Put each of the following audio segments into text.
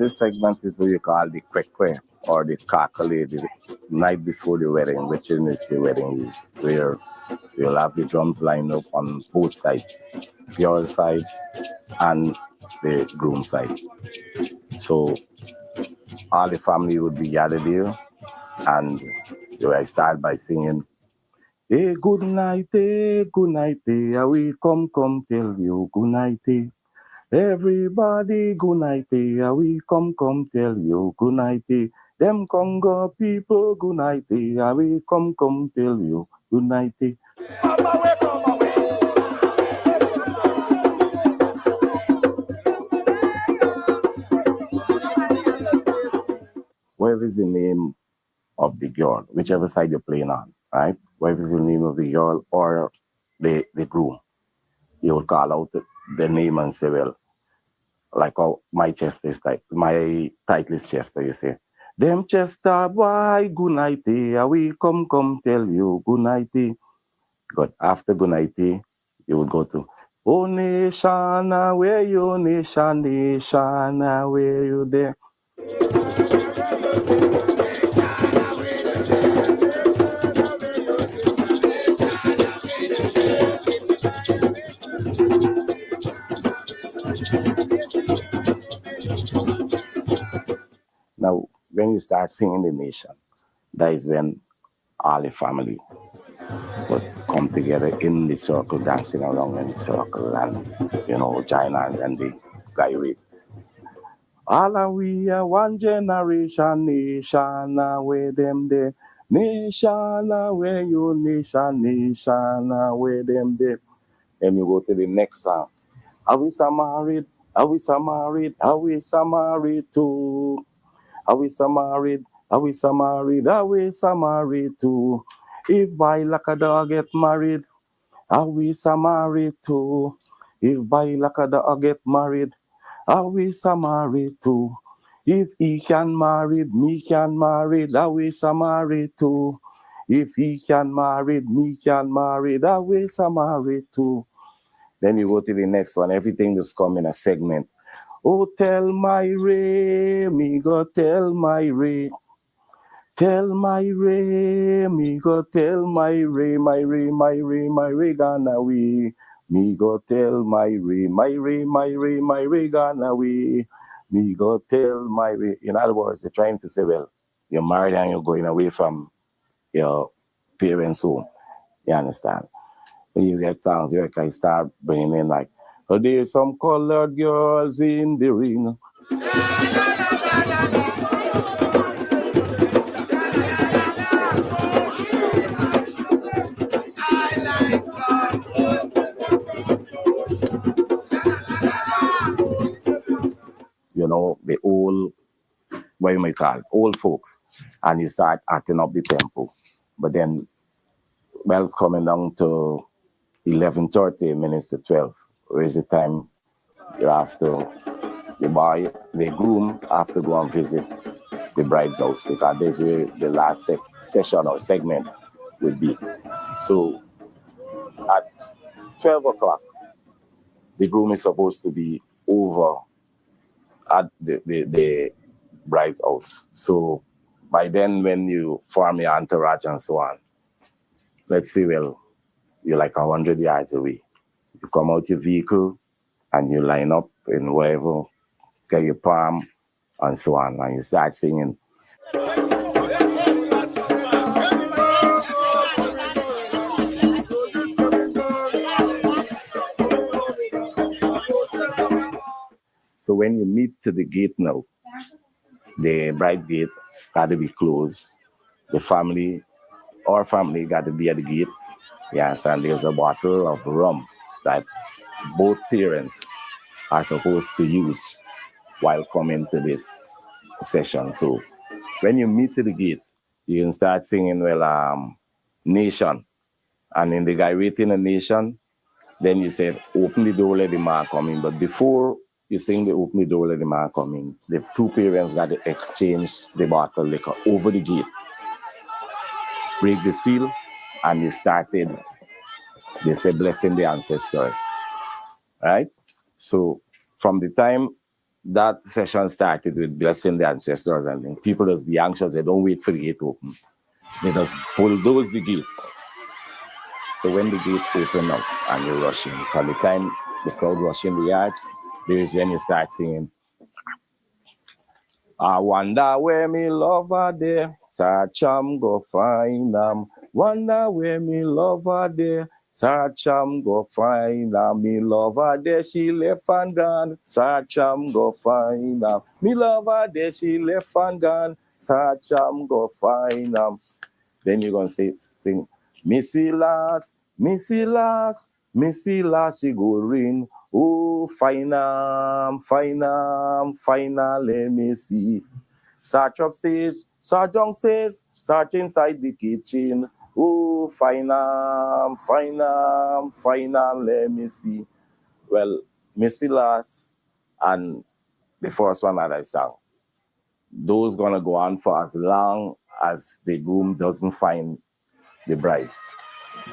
this segment is what you call the kwekwe or the kakale, the night before the wedding, which is the wedding eve, where you'll have the drums lined up on both sides, your side and the groom side. So all the family would be gathered there, and I start by singing, hey, good night, we come tell you good night, everybody good night, we come tell you good night, them Congo people good night, we come tell you good night. Whatever is the name of the girl, whichever side you're playing on, right? Whatever is the name of the girl or the groom, you will call out the name and say, well, like how my chest is like, my title is Chester, you say, them Chester boy, good night, we come tell you good night. But after good night, you would go to, oh nation, where you nation, where you there? Now, when you start singing the nation, that is when all the family would come together in the circle, dancing around in the circle, and, join hands and the guy with. All of we are one generation, nation, where them there. Nation, where you nation, where them there. And you go to the next song. Are we some married? Are we some married? Are we some married too? Are we some married? Are we some married? Are we some married too? If by like a dog get married, are we some married too? If by like a dog get married, are we some married too? If he can married, me can married, are we some married too? If he can married, me can married, are we some married too? Then you go to the next one. Everything just come in a segment. Oh, tell my Ray, me go tell my Ray. Tell my Ray, me go tell my Ray, my Ray, my Ray, my Ray, Ghana we. Me go tell my Ray, my Ray, my Ray, my Ray, Ghana we. Me go tell my Ray. In other words, they're trying to say, well, you're married and you're going away from your parents' home. You understand? When you get songs, you can start bringing in like, oh, there's some colored girls in the ring. The old, what you may call it, old folks, and you start acting up the tempo. But then, well, it's coming down to 11:30 minutes to 12, where is the time you have to, the groom have to go and visit the bride's house, because that's where the last session or segment will be. So at 12 o'clock, the groom is supposed to be over at the bride's house. So by then, when you form your entourage and so on, let's say, well, you're like 100 yards away. You come out your vehicle and you line up in wherever, get your palm and so on, and you start singing. So when you meet to the gate now, the bride gate got to be closed. The family, our family got to be at the gate. Yes, and there's a bottle of rum that both parents are supposed to use while coming to this session. So when you meet to the gate, you can start singing, well, nation. And in the guy waiting a nation, then you said, open the door, let the man come in. But before you sing the open the door, let the man come in, the two parents got to exchange the bottle liquor over the gate, break the seal, and you started, they say, blessing the ancestors, right? So from the time that session started with blessing the ancestors and things. People just be anxious. They don't wait for the gate to open. They just bulldoze the gate. So when the gate open up and you're rushing, from the time the crowd rush in the yard, there is when you start singing, I wonder where me lover there, Sacham go find them. Wonder where me lover there, Sacham go find them. Me lover there, she left and gone, Sacham go find them. Me lover there, she left and gone, Sacham go find them. Then you're going to sing, Missy Lass, Missy Lass, Missy Lass, she go ring. Oh, final, let me see. Search upstairs, search downstairs, search inside the kitchen. Oh, final, let me see. Well, Missy Lass and the first one that I sang, those gonna go on for as long as the groom doesn't find the bride.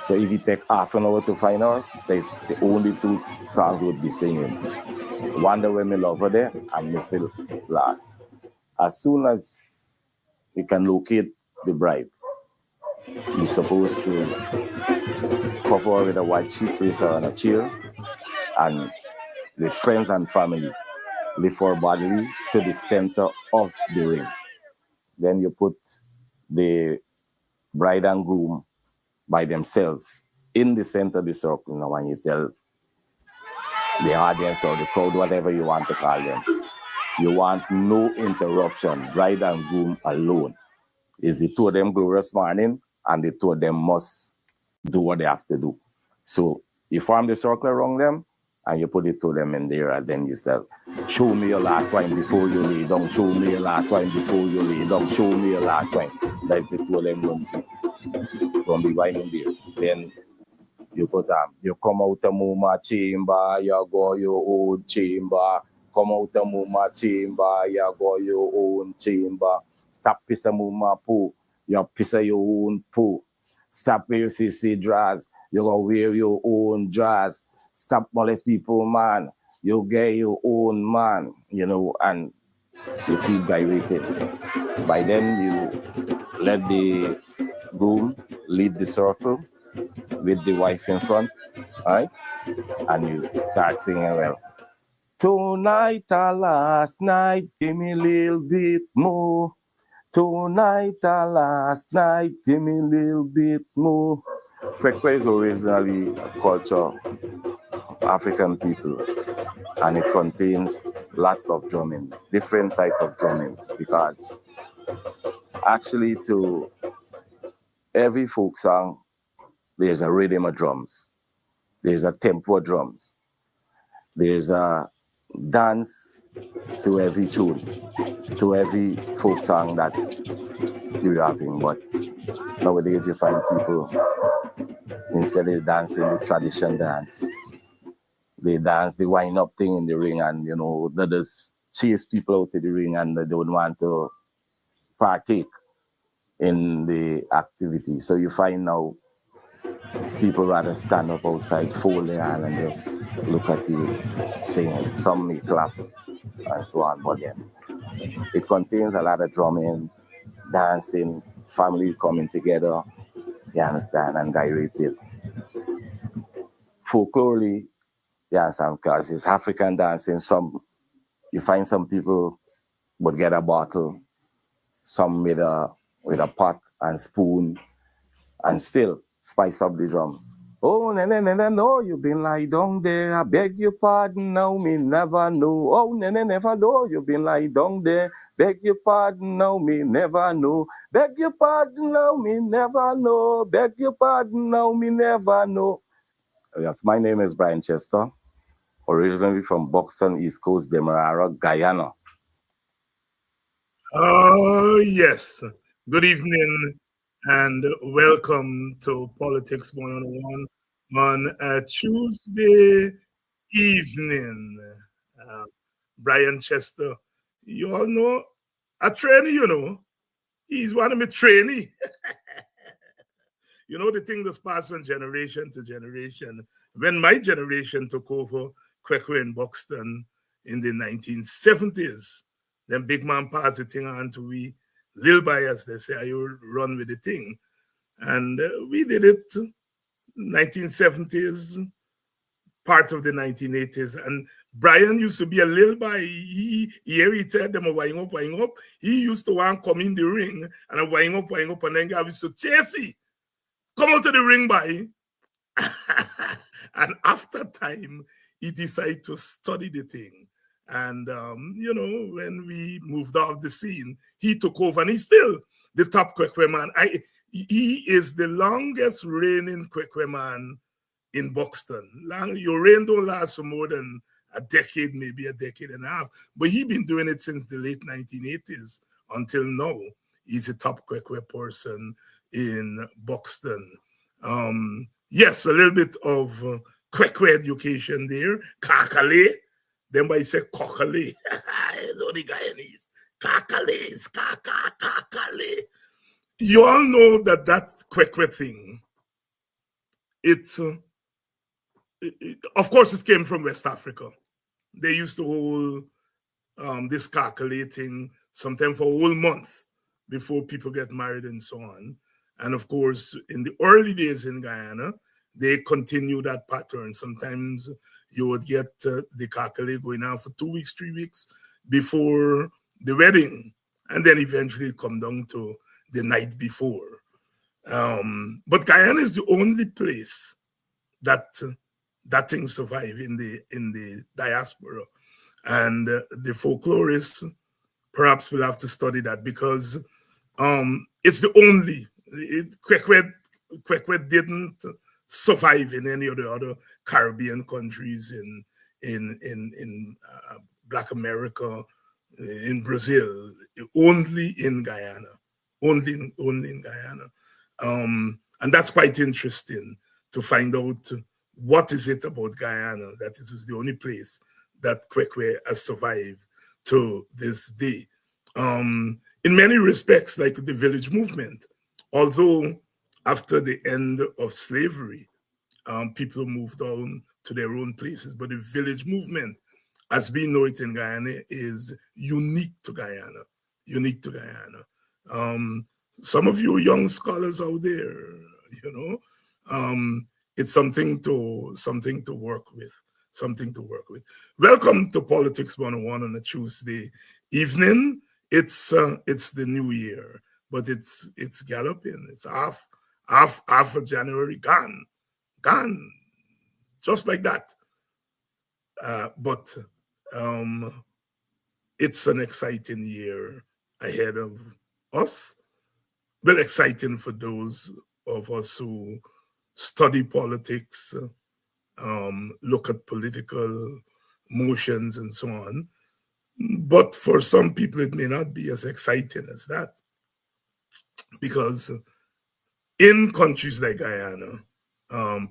So if you take half an hour to find her, there's the only two songs would be singing. Wonder Where Me Love Her There and Missy Lass. As soon as you can locate the bride, you're supposed to cover her with a white sheet, place her on a chair, and with friends and family, lift her bodily to the center of the ring. Then you put the bride and groom by themselves in the center of the circle. Now, when you tell the audience or the crowd, whatever you want to call them, you want no interruption, bride and groom alone. Is the two of them glorious morning, and the two of them must do what they have to do. So you form the circle around them, and you put the two of them in there, and then you say, show me your last wine before you lay down, show me your last wine before you lay down, show me your last wine. That's the two of them going to be whining there. Then you put you come out of Muma chamber, you go your own chamber. Come out of Muma chamber, you go your own chamber. Stop piss of Muma poo, you piss of your own poo. Stop wear CC dress, you go wear your own dress. Stop molest people, man. You get your own man, you know, and you keep gyrated. By then, you let the groom lead the circle with the wife in front, right? And you start singing, well, tonight or last night, give me a little bit more. Tonight or last night, give me a little bit more. Kwekwe is originally a culture of African people, and it contains lots of drumming, different type of drumming, because actually to every folk song, there's a rhythm of drums, there's a tempo of drums, there's a dance to every tune, to every folk song that you're having. But nowadays you find people, instead of dancing the tradition dance, they dance the wind up thing in the ring, and you know, they just chase people out of the ring, and they don't want to partake in the activity. So you find now people rather stand up outside, fold their hand and just look at you singing. Some may clap and so on, but then it contains a lot of drumming, dancing, families coming together, you understand, and gyrated. Folklorally, you understand, because it's African dancing. You find some people would get a bottle, some with a pot and spoon, and still spice up the drums. Oh, no, you been lie down there. I beg your pardon, now me never know. Oh, never know, you been lie down there. Beg your pardon, now me never know. Beg your pardon, now me never know. Beg your pardon, now me never know. Yes, my name is Brian Chester, originally from Buxton, East Coast, Demerara, Guyana. Oh, yes. Good evening and welcome to Politics 101 on a Tuesday evening. Brian Chester, you all know a trainee, he's one of my trainee. The thing that's passed from generation to generation. When my generation took over Kwekwe in Buxton, in the 1970s. Then big man passed the thing on to we, little by as they say, you run with the thing. And we did it 1970s, part of the 1980s. And Brian used to be a little boy. He said them wine up. He used to want to come in the ring and wine up, and then I used to chase it. Come out to the ring, boy. And after time, he decided to study the thing. And, when we moved off the scene, he took over, and he's still the top Kwekwe man. He is the longest reigning Kwekwe man in Buxton. Your reign don't last for more than a decade, maybe a decade and a half. But he's been doing it since the late 1980s until now. He's a top Kwekwe person in Buxton. Yes, a little bit of Kwekwe education there. Kakale. Then by say Kokale. It's only Guyanese. Kakale is Kakale. You all know that Kwekwe thing, of course, it came from West Africa. They used to hold this calculating sometimes for a whole month before people get married and so on. And of course, in the early days in Guyana, they continue that pattern. Sometimes you would get the calculate going on for 2 weeks, 3 weeks before the wedding, and then eventually come down to the night before. But Guyana is the only place that thing survive in the diaspora, and the folklorists perhaps will have to study that, because it's the only Kwekwe didn't survive in any of the other Caribbean countries, in Black America, in Brazil, only in Guyana, only in Guyana, and that's quite interesting to find out what is it about Guyana that it was the only place that Kwekwe has survived to this day. In many respects, like the village movement, although after the end of slavery, people moved on to their own places, but the village movement, as we know it in Guyana, is unique to Guyana. Some of you young scholars out there, it's something to work with. Welcome to Politics 101 on a Tuesday evening. It's the new year, but it's galloping. It's half of January gone, just like that. But it's an exciting year ahead of us. Well, exciting for those of us who study politics, look at political motions and so on. But for some people, it may not be as exciting as that, because in countries like Guyana,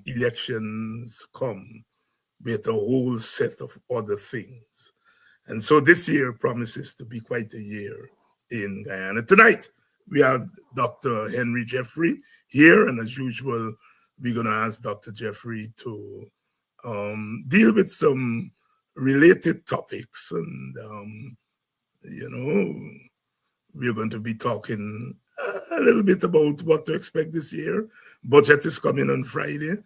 elections come with a whole set of other things. And so this year promises to be quite a year in Guyana. Tonight, we have Dr. Henry Jeffrey here, and as usual, we're going to ask Dr. Jeffrey to deal with some related topics. And, we're going to be talking a little bit about what to expect this year. Budget is coming on Friday.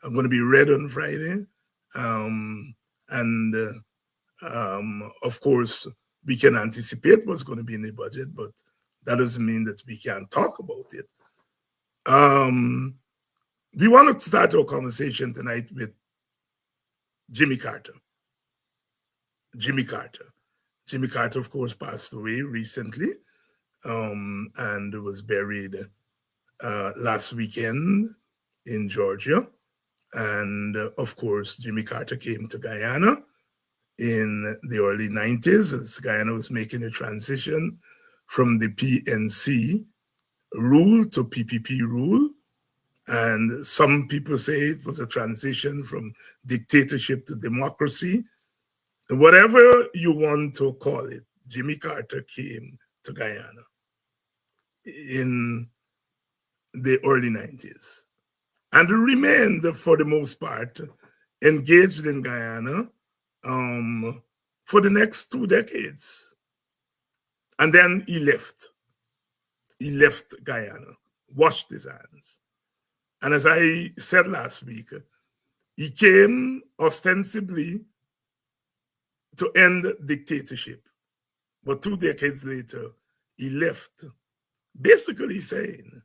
I'm going to be read on Friday. Of course, we can anticipate what's going to be in the budget, but that doesn't mean that we can't talk about it. We want to start our conversation tonight with Jimmy Carter. Jimmy Carter, of course, passed away recently, and was buried last weekend in Georgia. And of course, Jimmy Carter came to Guyana in the early 90s as Guyana was making a transition from the PNC rule to PPP rule. And some people say it was a transition from dictatorship to democracy. Whatever you want to call it, Jimmy Carter came to Guyana in the early 90s and remained, for the most part, engaged in Guyana for the next 2 decades. And then he left. He left Guyana, washed his hands. And as I said last week, he came ostensibly to end dictatorship. But 2 decades later, he left, basically saying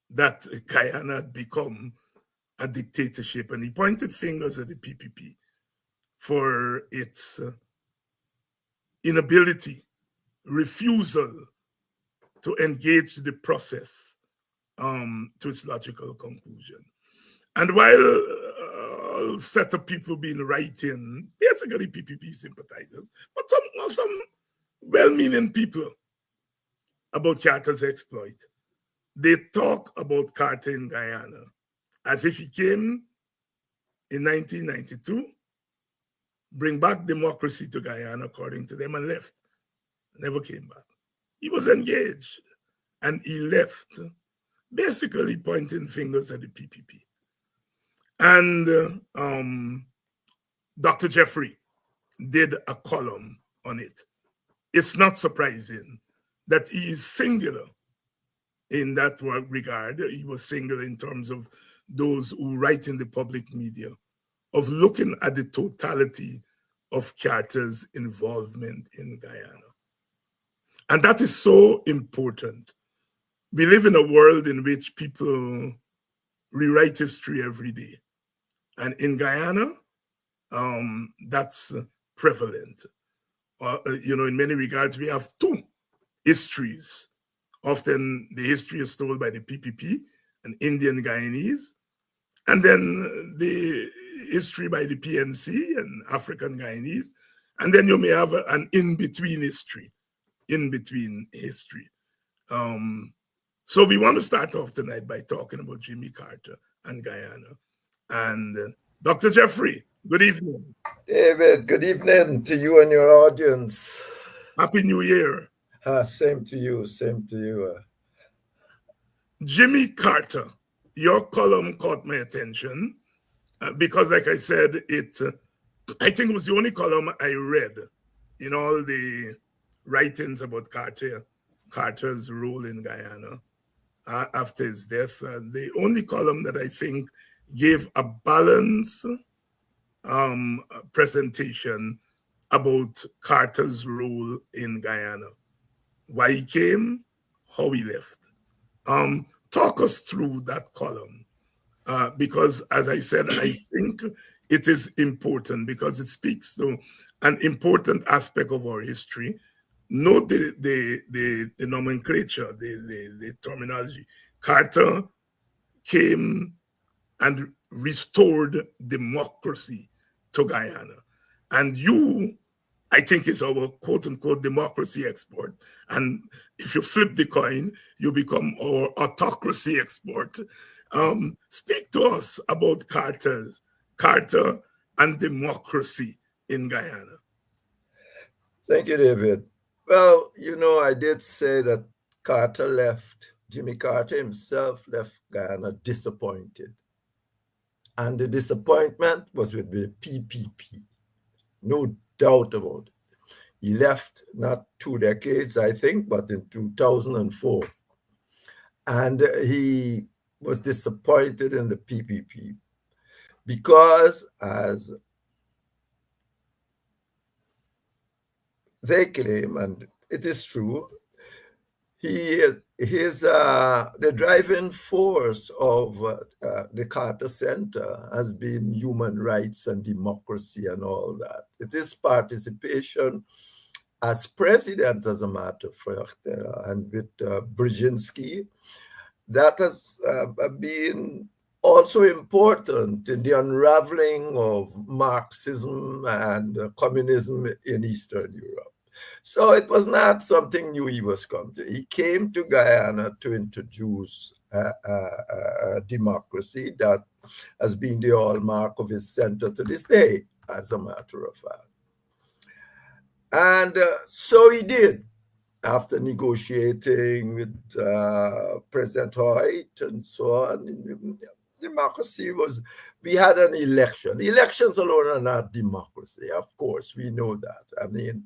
that Guyana had become a dictatorship. And he pointed fingers at the PPP for its inability, refusal to engage the process to its logical conclusion. And while a set of people been writing, basically PPP sympathizers, but some well-meaning people about Carter's exploit, they talk about Carter in Guyana as if he came in 1992, bring back democracy to Guyana, according to them, and left. Never came back. He was engaged, and he left, basically pointing fingers at the PPP. And Dr. Jeffrey did a column on it. It's not surprising that he is singular in that regard. He was singular in terms of those who write in the public media, of looking at the totality of Carter's involvement in Guyana. And that is so important. We live in a world in which people rewrite history every day. And in Guyana, that's prevalent. In many regards, we have 2 histories. Often the history is told by the PPP and Indian Guyanese, and then the history by the PNC and African Guyanese, and then you may have an in-between history. So we want to start off tonight by talking about Jimmy Carter and Guyana. And Dr. Jeffrey, good evening. David, good evening to you and your audience. Happy New Year. Same to you, same to you. Jimmy Carter, your column caught my attention because, like I said, I think it was the only column I read in all the writings about Carter's role in Guyana after his death. The only column that I think gave a balanced presentation about Carter's role in Guyana, why he came, how he left. Talk us through that column, because, as I said, I think it is important because it speaks to an important aspect of our history. Note the nomenclature, the terminology. Carter came and restored democracy to Guyana. And you, I think, is our quote-unquote democracy expert. And if you flip the coin, you become our autocracy expert. Speak to us about Carter and democracy in Guyana. Thank you, David. Well, I did say that Jimmy Carter himself left Guyana disappointed. And the disappointment was with the PPP. No doubt about it. He left not 2 decades, I think, but in 2004. And he was disappointed in the PPP because, as they claim, and it is true, the driving force of the Carter Center has been human rights and democracy and all that. It is participation as president, as a matter of fact, and with Brzezinski, that has been also important in the unraveling of Marxism and communism in Eastern Europe. So it was not something new he was coming to. He came to Guyana to introduce democracy that has been the hallmark of his center to this day, as a matter of fact. And so he did, after negotiating with President Hoyt and so on. Democracy was we had an election. Elections alone are not democracy, of course, we know that. I mean,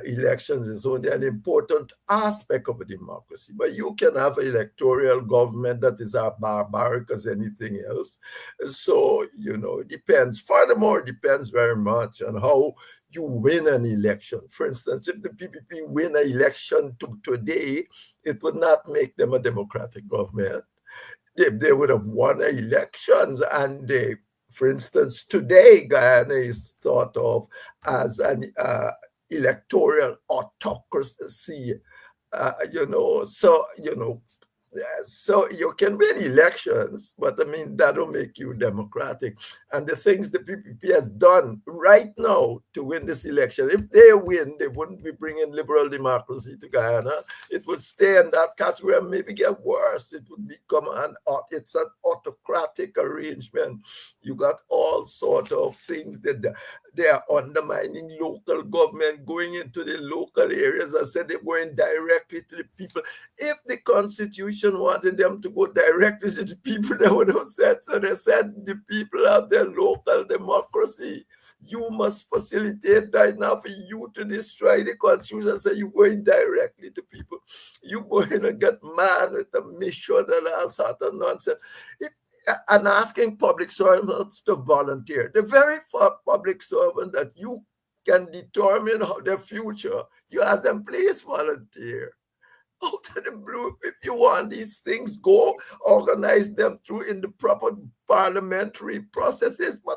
elections is only an important aspect of a democracy, but you can have an electoral government that is as barbaric as anything else. So, you know, it depends. Furthermore, it depends very much on how you win an election. For instance, if the PPP win an election today, it would not make them a democratic government. They would have won elections, and they, for instance, today Guyana is thought of as an electoral autocracy, so you can win elections, but I mean, that don't make you democratic. And the things the PPP has done right now to win this election, if they win, they wouldn't be bringing liberal democracy to Guyana. It would stay in that category and maybe get worse. It would become it's an autocratic arrangement. You got all sort of things that they are undermining local government, going into the local areas. I said they're going directly to the people. If the Constitution wanted them to go directly to the people, they would have said so. They said the people have their local democracy. You must facilitate right now for you to destroy the Constitution. Say you're going directly to people. You're going to get man with a mission and all sort of nonsense. And asking public servants to volunteer. The very public servant that you can determine how their future, you ask them, please volunteer. Out of the blue, if you want these things, go organize them through in the proper parliamentary processes. But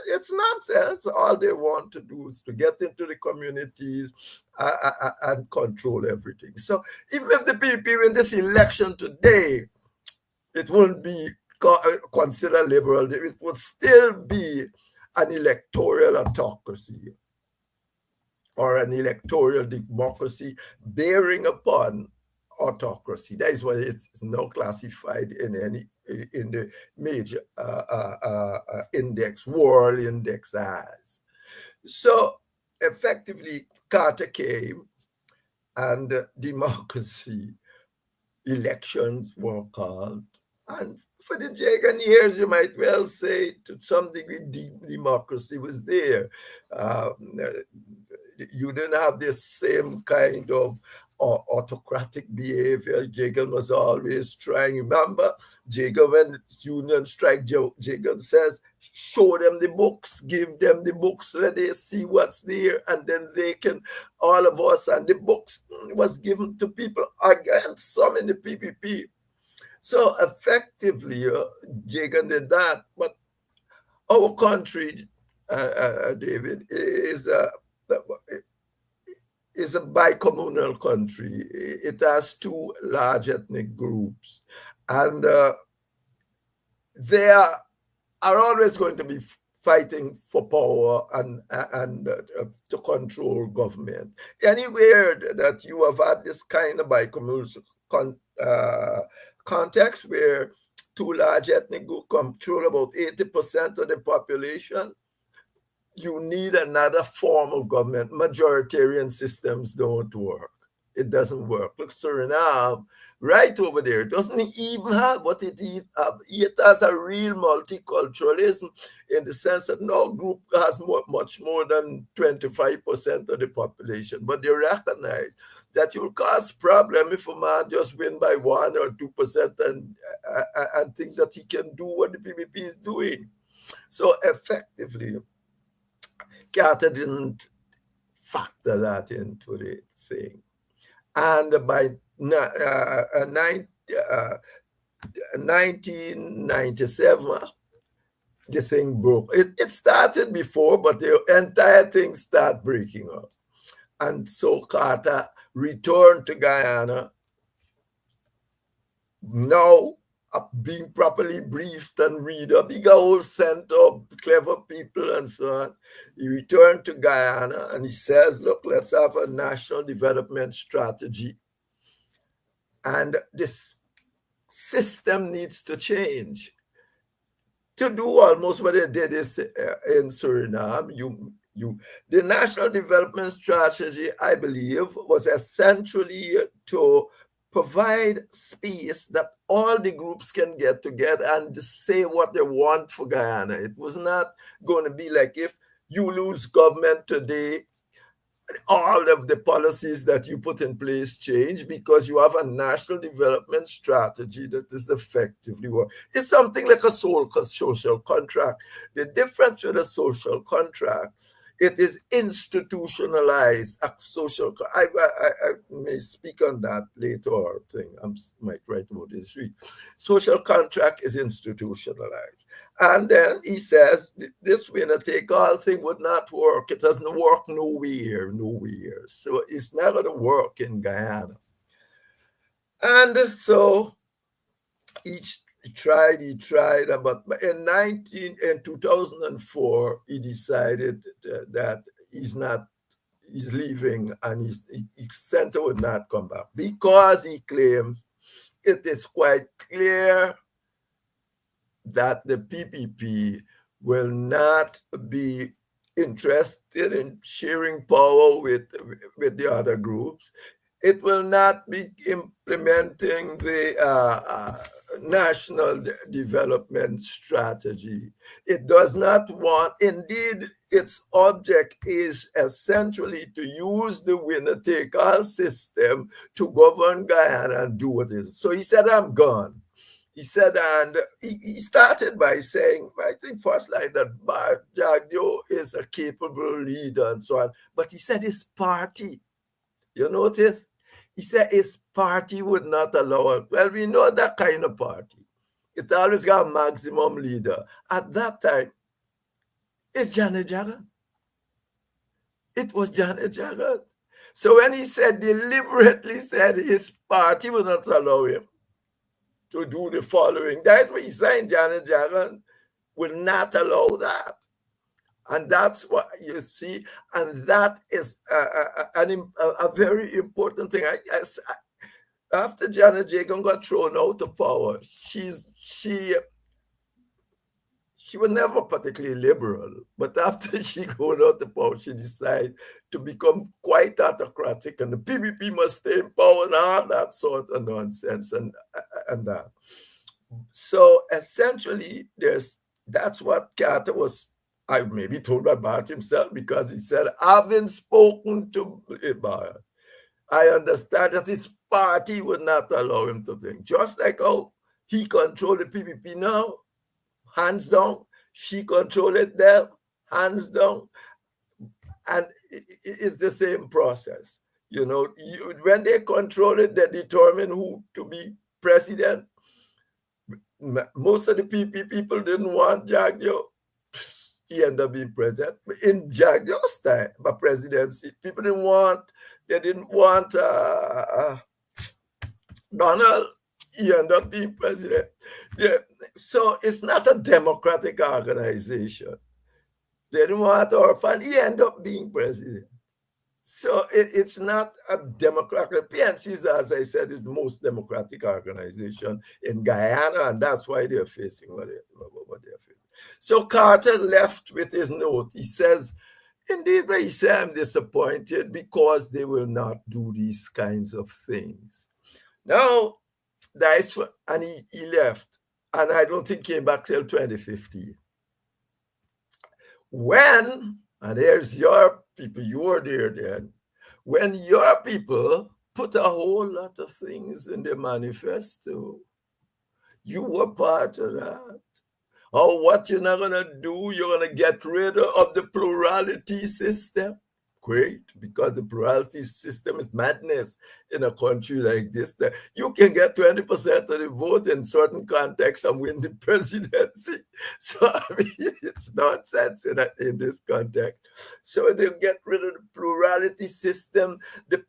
it's nonsense. All they want to do is to get into the communities and control everything. So even if the people win this election today, it won't be considered liberal. It would still be an electoral autocracy or an electoral democracy bearing upon autocracy. That is why it's now classified in the major world index as. So effectively, Carter came and democracy, elections were called. And for the Jagan years, you might well say, to some degree, democracy was there. You didn't have this same kind of autocratic behavior. Jagan was always trying. Remember, Jagan, when union strike, Jagan says, show them the books, give them the books, let they see what's there, and then they can, all of us, and the books was given to people against some in the PPP. So effectively, Jagan did that. But our country, David, is a bicommunal country. It has two large ethnic groups, and they are always going to be fighting for power and to control government. Anywhere that you have had this kind of bicommunal context where two large ethnic groups control about 80% of the population, you need another form of government. Majoritarian systems don't work. It doesn't work. Look, Suriname, right over there, it doesn't even have what it has. It has a real multiculturalism in the sense that no group has much more than 25% of the population, but they recognize that you'll cause problem if a man just win by 1 or 2% and think that he can do what the PPP is doing. So effectively, Carter didn't factor that into the thing. And by 1997, the thing broke. It started before, but the entire thing started breaking up. And so Carter returned to Guyana, now being properly briefed and read up. He got a whole center of clever people and so on. He returned to Guyana and he says, look, let's have a national development strategy. And this system needs to change. To do almost what they did is in Suriname, the national development strategy, I believe, was essentially to provide space that all the groups can get together and say what they want for Guyana. It was not going to be like if you lose government today, all of the policies that you put in place change because you have a national development strategy that is effectively working. It's something like a social contract. The difference with a social contract, it is institutionalized. A social. I may speak on that later. Or thing I might write about this week. Social contract is institutionalized. And then he says, this winner-take-all thing would not work. It doesn't work nowhere. So it's not going to work in Guyana. And so he tried, but in 2004, he decided that he's leaving and his center would not come back because he claims it is quite clear that the PPP will not be interested in sharing power with the other groups. It will not be implementing the national development strategy. It does not want, indeed, its object is essentially to use the winner-take-all system to govern Guyana and do what it is. So he said, I'm gone. He said, and he started by saying, I think first like that Jagdio is a capable leader and so on. But he said his party, you notice? He said his party would not allow it. Well, we know that kind of party. It always got a maximum leader. At that time, it's Janet Jagan. It was Janet Jagan. So when he said, deliberately said his party would not allow him to do the following. That's what he's saying. Janet Jagan will not allow that. And that's what you see. And that is a very important thing. After Janet Jagan got thrown out of power, she was never particularly liberal. But after she got out of power, she decided to become quite autocratic, and the PPP must stay in power and all that sort of nonsense and that. So essentially, that's what Carter was, I maybe told about himself, because he said, having spoken to Ibarra, I understand that his party would not allow him to think. Just like how he controlled the PPP now, hands down, she controlled it there, hands down. And it's the same process. You know, when they control it, they determine who to be president. Most of the PP people didn't want Jagdio. He ended up being president. In Jagdio's time, but presidency, people didn't want Donald. He ended up being president. Yeah. So it's not a democratic organization. They didn't want Orphan. He ended up being president. So it's not a democratic. PNC, as I said, is the most democratic organization in Guyana, and that's why they're facing what they're facing. So Carter left with his note. He says, indeed, he said, I'm disappointed because they will not do these kinds of things. Now, and he left, and I don't think he came back till 2015. When, and here's your people, you were there then, when your people put a whole lot of things in the manifesto, you were part of that. Oh, what you're not going to do, you're going to get rid of the plurality system. Great, because the plurality system is madness in a country like this. That you can get 20% of the vote in certain contexts and win the presidency. So, I mean, it's nonsense in this context. So they get rid of the plurality system. The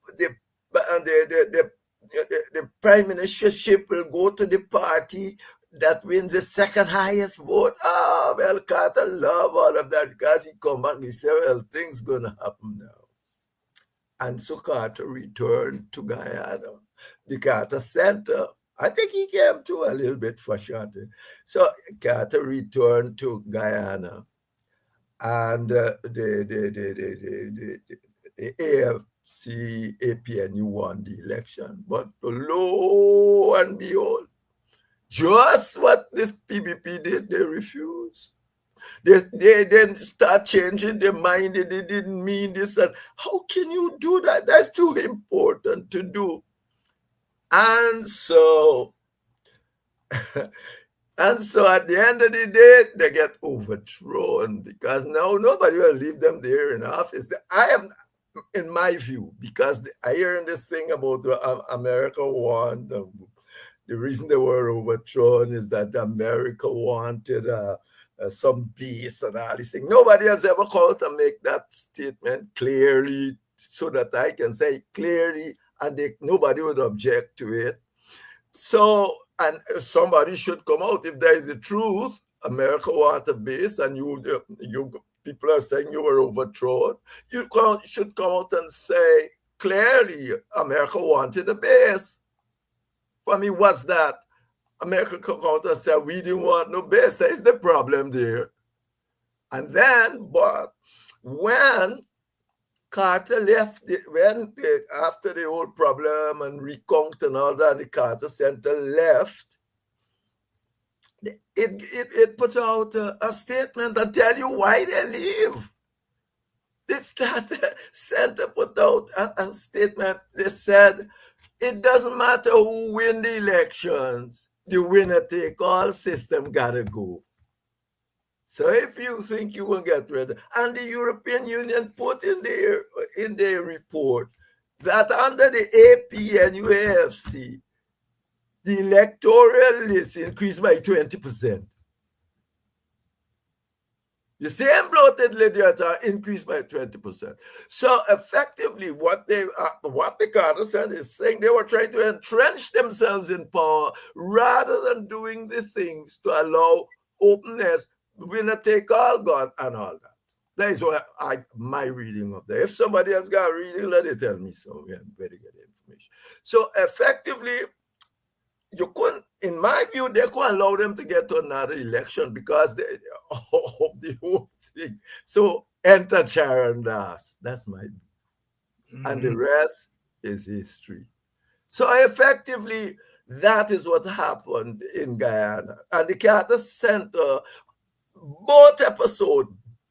prime ministership will go to the party that wins the second highest vote. Oh, well, Carter love all of that because he come back and he said, well, things going to happen now. And so Carter returned to Guyana. The Carter Center, I think he came too a little bit for short. So Carter returned to Guyana. And the APNU won the election. But lo and behold, just what this PBP did, they refused. They then start changing their mind. They didn't mean this. And how can you do that? That's too important to do. And so, and so at the end of the day, they get overthrown because now nobody will leave them there in office. I am, in my view, because I hear this thing about America won. The reason they were overthrown is that America wanted some peace and all these things. Nobody has ever called to make that statement clearly so that I can say clearly and nobody would object to it. So, and somebody should come out if there is the truth. America want a base and you people are saying you were overthrown. You should come out and say clearly America wanted a base. For me, what's that? America come out and say we didn't want no base. That is the problem there. And then, but when Carter left, after the whole problem and recount and all that, the Carter Center left, it put out a statement that tell you why they leave. This Center put out a statement. They said, it doesn't matter who win the elections, the winner-take-all system gotta go. So if you think you will get rid of, and the European Union put in their report that under the AP and UAFC, the electoral list increased by 20%. The same bloated literature increased by 20%. So effectively, what the Carter Center is saying, they were trying to entrench themselves in power rather than doing the things to allow openness, winner take all, God, and all that. That is what my reading of that. If somebody else got a reading, let it tell me so. We have very good information. So effectively, you couldn't, in my view, they couldn't allow them to get to another election because of the whole thing. So enter Charon Das. That's my view. Mm-hmm. And the rest is history. So effectively, that is what happened in Guyana. And the Carter Center, both episodes,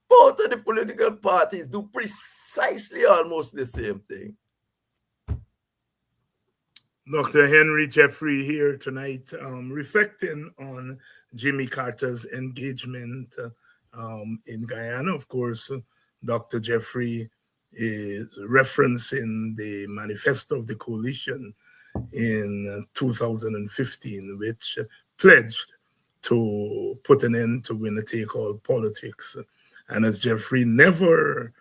both of the political parties do precisely almost the same thing. Dr. Henry Jeffrey here tonight, reflecting on Jimmy Carter's engagement in Guyana. Of course, Dr. Jeffrey is referencing the manifesto of the coalition in 2015, which pledged to put an end to winner-take-all politics. And as Jeffrey never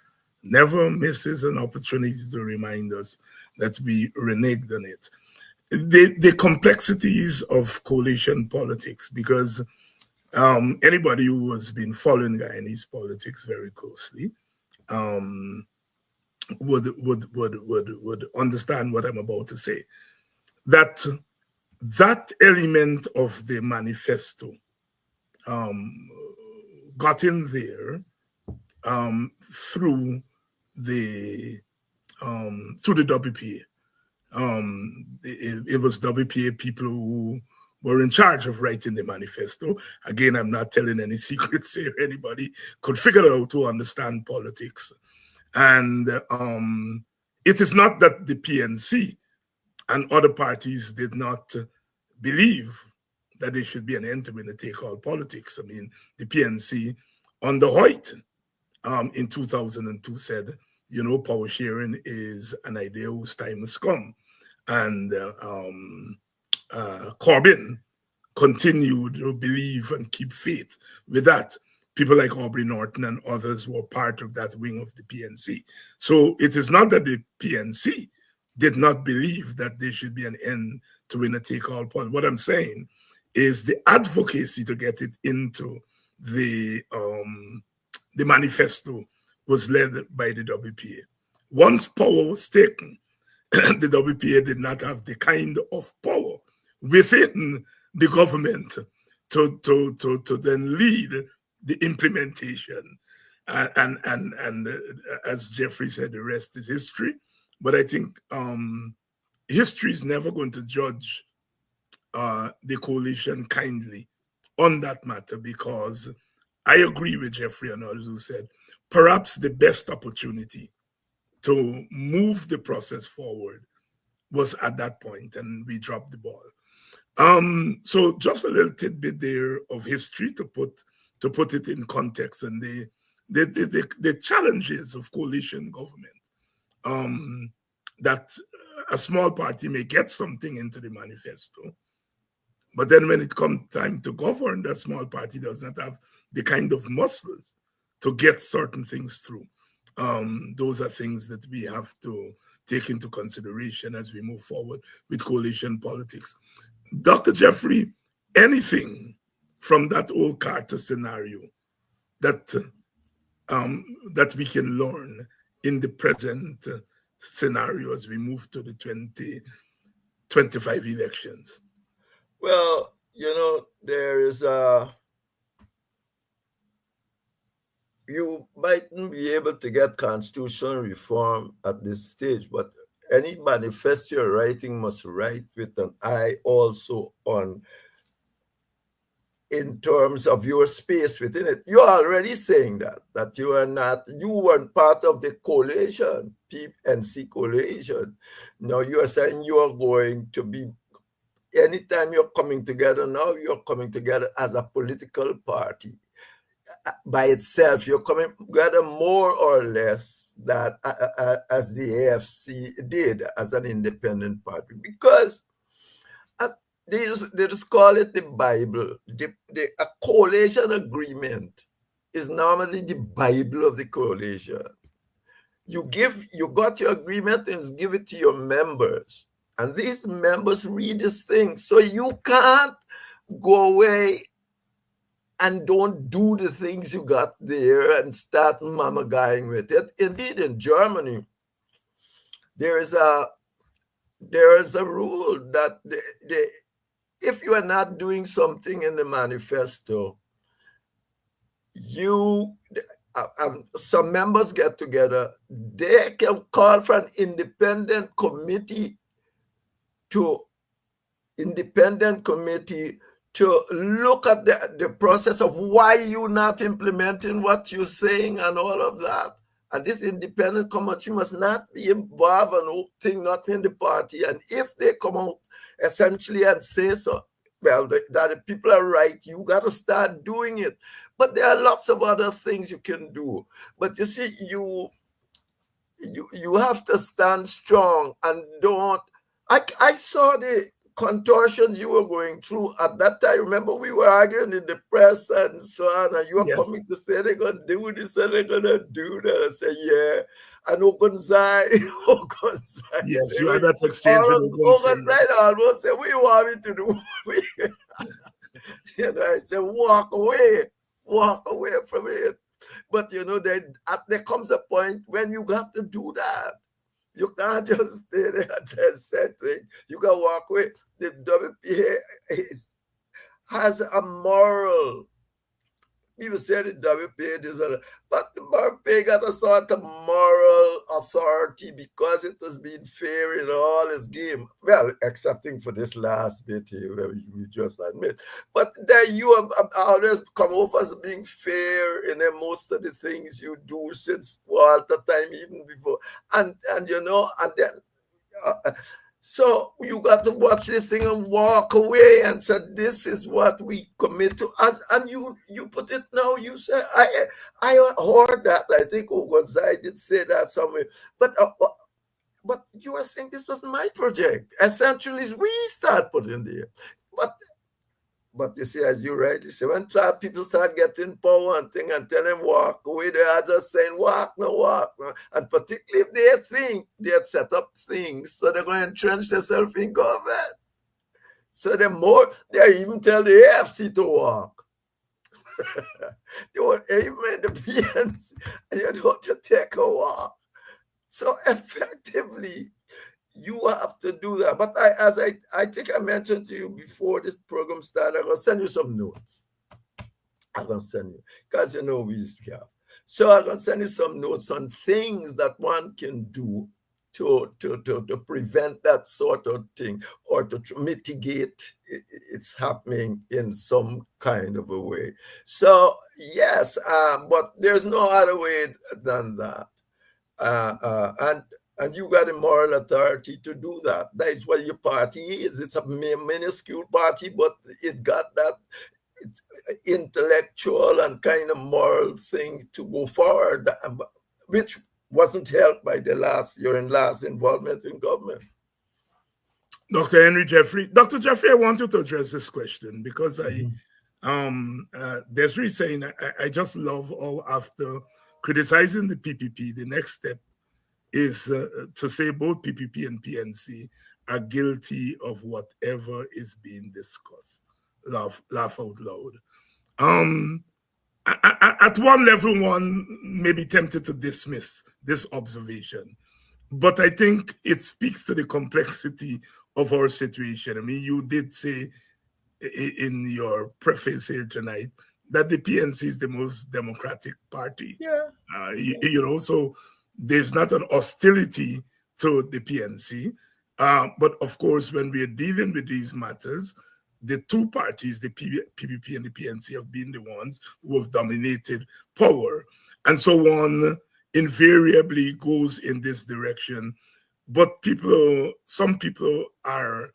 misses an opportunity to remind us that we reneged on it. The complexities of coalition politics, because anybody who has been following Guyanese politics very closely would understand what I'm about to say. That element of the manifesto got in there through the WPA. It was WPA people who were in charge of writing the manifesto. Again, I'm not telling any secrets here. Anybody could figure it out to understand politics. And it is not that the PNC and other parties did not believe that there should be an end to winner-take-all politics. I mean, the PNC under Hoyt in 2002 said, you know, power sharing is an idea whose time has come. And Corbyn continued to believe and keep faith with that. People like Aubrey Norton and others were part of that wing of the PNC. So it is not that the PNC did not believe that there should be an end to winner-take-all politics. What I'm saying is the advocacy to get it into the manifesto was led by the WPA. Once power was taken, the WPA did not have the kind of power within the government to then lead the implementation. And as Jeffrey said, the rest is history. But I think history is never going to judge the coalition kindly on that matter, because I agree with Jeffrey and others who said perhaps the best opportunity to move the process forward was at that point, and we dropped the ball. So just a little tidbit there of history to put it in context, and the challenges of coalition government, that a small party may get something into the manifesto, but then when it comes time to govern, that small party does not have the kind of muscles to get certain things through. Those are things that we have to take into consideration as we move forward with coalition politics. Dr. Jeffrey, anything from that old Carter scenario that that we can learn in the present scenario as we move to the 2025 elections? Well, there is you mightn't be able to get constitutional reform at this stage, but any manifesto you're writing must write with an eye also on, in terms of your space within it. You're already saying that you weren't part of the coalition, PNC coalition. Now you are saying you are going to be, anytime you're coming together now, you're coming together as a political party. By itself, you're coming together more or less that as the AFC did as an independent party, because as they just call it the Bible. A coalition agreement is normally the Bible of the coalition. You got your agreement and give it to your members, and these members read this thing, so you can't go away and don't do the things you got there and start mama-guying with it. Indeed, in Germany, there is a rule that if you are not doing something in the manifesto, some members get together, they can call for an independent committee to look at the process of why you're not implementing what you're saying and all of that. And this independent committee must not be involved in nothing in the party. And if they come out essentially and say so, well, that the people are right, you got to start doing it. But there are lots of other things you can do. But you see, you have to stand strong and don't. I saw the contortions you were going through at that time. Remember, we were arguing in the press and so on, and you were coming to say they're going to do this and they're going to do that. I said, yeah. And Ogunzai, yes, you had that exchange with Ogunzai almost said, what do you want me to do? I said, walk away from it. But there comes a point when you got to do that. You can't just stay there at that setting. You can walk away. The WPA has a moral. People say the WPA is but the WPA got a sort of moral authority because it has been fair in all its game. Well, excepting for this last bit here, where we just admit. But there you have always come off as being fair in most of the things you do since Walter time, even before. And then, so you got to watch this thing and walk away and say, this is what we commit to. And you put it now, you say, I heard that. I think Ogunzai did say that somewhere. But you were saying this was my project. Essentially, we start putting there. But you see, as you rightly say, when people start getting power and thing and tell them walk away, they are just saying walk no. And particularly if they think they had set up things, so they're going to entrench themselves in government. So they even tell the AFC to walk. They were even the PNC, and you don't have to take a walk. So effectively, you have to do that. But I think I mentioned to you before this program started, I'm going to send you some notes. I'm going to send you, because we scarf. So I'm going to send you some notes on things that one can do to prevent that sort of thing, or to mitigate it's happening in some kind of a way. So yes, but there's no other way than that. And you got a moral authority to do that. That is what your party is. It's a minuscule party, but it got that intellectual and kind of moral thing to go forward, which wasn't helped by your last involvement in government. Dr. Henry Jeffrey. Dr. Jeffrey, I want you to address this question because Desiree saying, I just love how after criticizing the PPP, the next step is to say both PPP and PNC are guilty of whatever is being discussed. Laugh out loud. At one level, one may be tempted to dismiss this observation, but I think it speaks to the complexity of our situation. I mean, you did say in your preface here tonight that the PNC is the most democratic party. Yeah. You know, so there's not an hostility to the PNC. But of course, when we are dealing with these matters, the two parties, the PPP and the PNC, have been the ones who have dominated power. And so one invariably goes in this direction. But some people are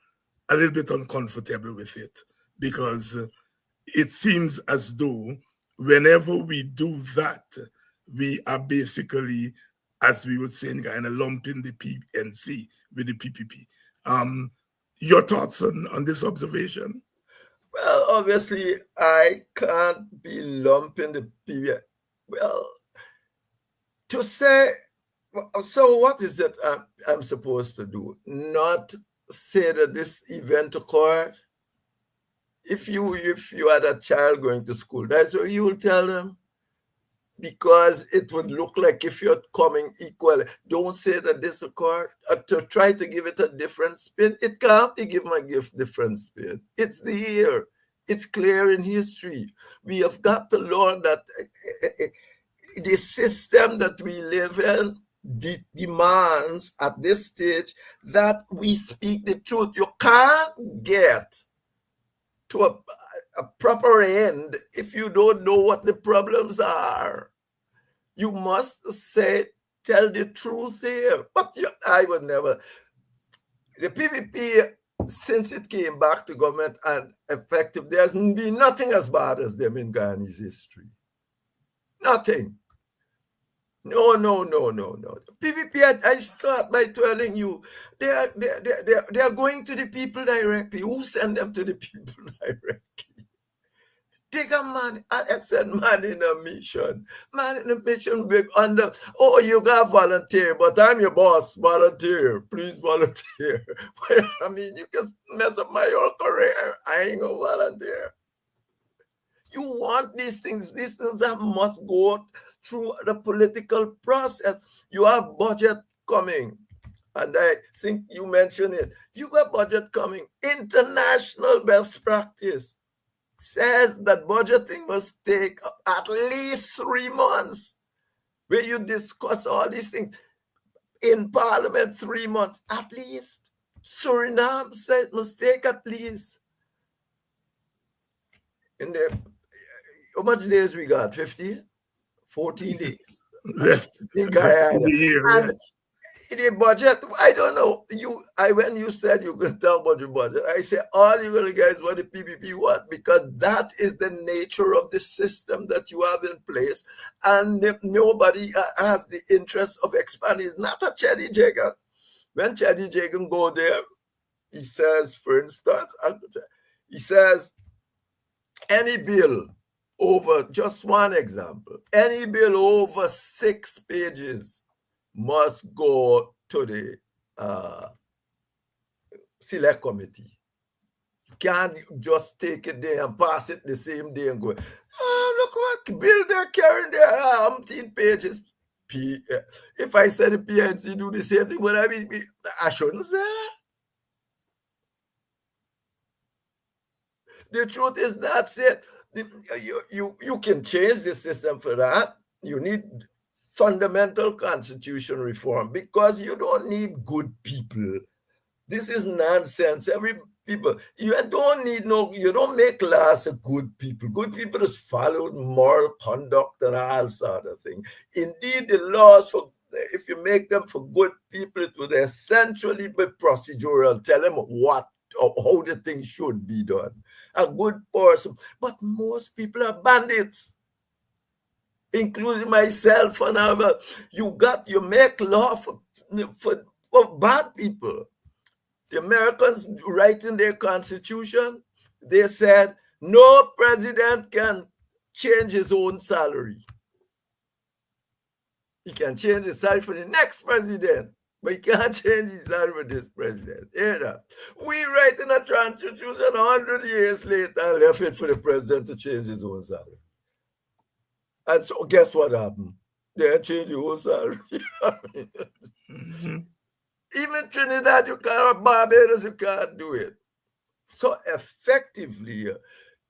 a little bit uncomfortable with it because it seems as though whenever we do that, we are basically, as we would say in Guyana, lumping the PNC with the PPP. Your thoughts on this observation? Well, obviously, I can't be lumping the PPP. Well, to say, so what is it I'm supposed to do? Not say that this event occurred? If you had a child going to school, that's what you will tell them, because it would look like if you're coming equal. Don't say that this occurred. To try to give it a different spin, it can't be given a different spin. It's there. It's clear in history. We have got to learn that the system that we live in demands at this stage that we speak the truth. You can't get to a proper end if you don't know what the problems are. You must tell the truth here. But I would never. The PPP, since it came back to government and effective, there's been nothing as bad as them in Guyana's history. Nothing. No. PPP, I start by telling you, they are going to the people directly. Who send them to the people directly? Take a man, I said, man in a mission. Man in a mission, big under, oh, you got volunteer, but I'm your boss, volunteer. Please volunteer. I mean, you can mess up my whole career. I ain't gonna volunteer. You want these things that must go through the political process. You have budget coming. And I think you mentioned it. You got budget coming. International best practice says that budgeting must take at least 3 months, where you discuss all these things. In Parliament, 3 months at least. Suriname said it must take at least. In the, how much days we got? 50? 14 days left in Guyana. And the budget, I don't know. When you said you could tell about the budget, I said all you gonna get is what the PPP want, because that is the nature of the system that you have in place, and if nobody has the interest of expanding. It's not a Chedi Jagan. When Chedi Jagan go there, he says, for instance, he says any bill over, just one example, any bill over 6 pages must go to the select committee. You can't just take it there and pass it the same day and go, look what bill they're carrying there, 18 pages. If I said the PNC do the same thing, would I shouldn't say that. The truth is, that's it. You can change the system for that. You need fundamental constitution reform, because you don't need good people. This is nonsense. Every people, you don't need you don't make laws of good people. Good people just follow moral conduct and all sort of thing. Indeed, the laws, for if you make them for good people, it would essentially be procedural. Tell them what or how the thing should be done. A good person. But most people are bandits, including myself and other. You make law for bad people. The Americans, writing their constitution, they said no president can change his own salary. He can change his salary for the next president, but he can't change his salary for this president. Either. We write in a constitution 100 years later and left it for the president to change his own salary. And so guess what happened? They changed the whole salary. Even Trinidad, you can't, Barbados, you can't do it. So effectively,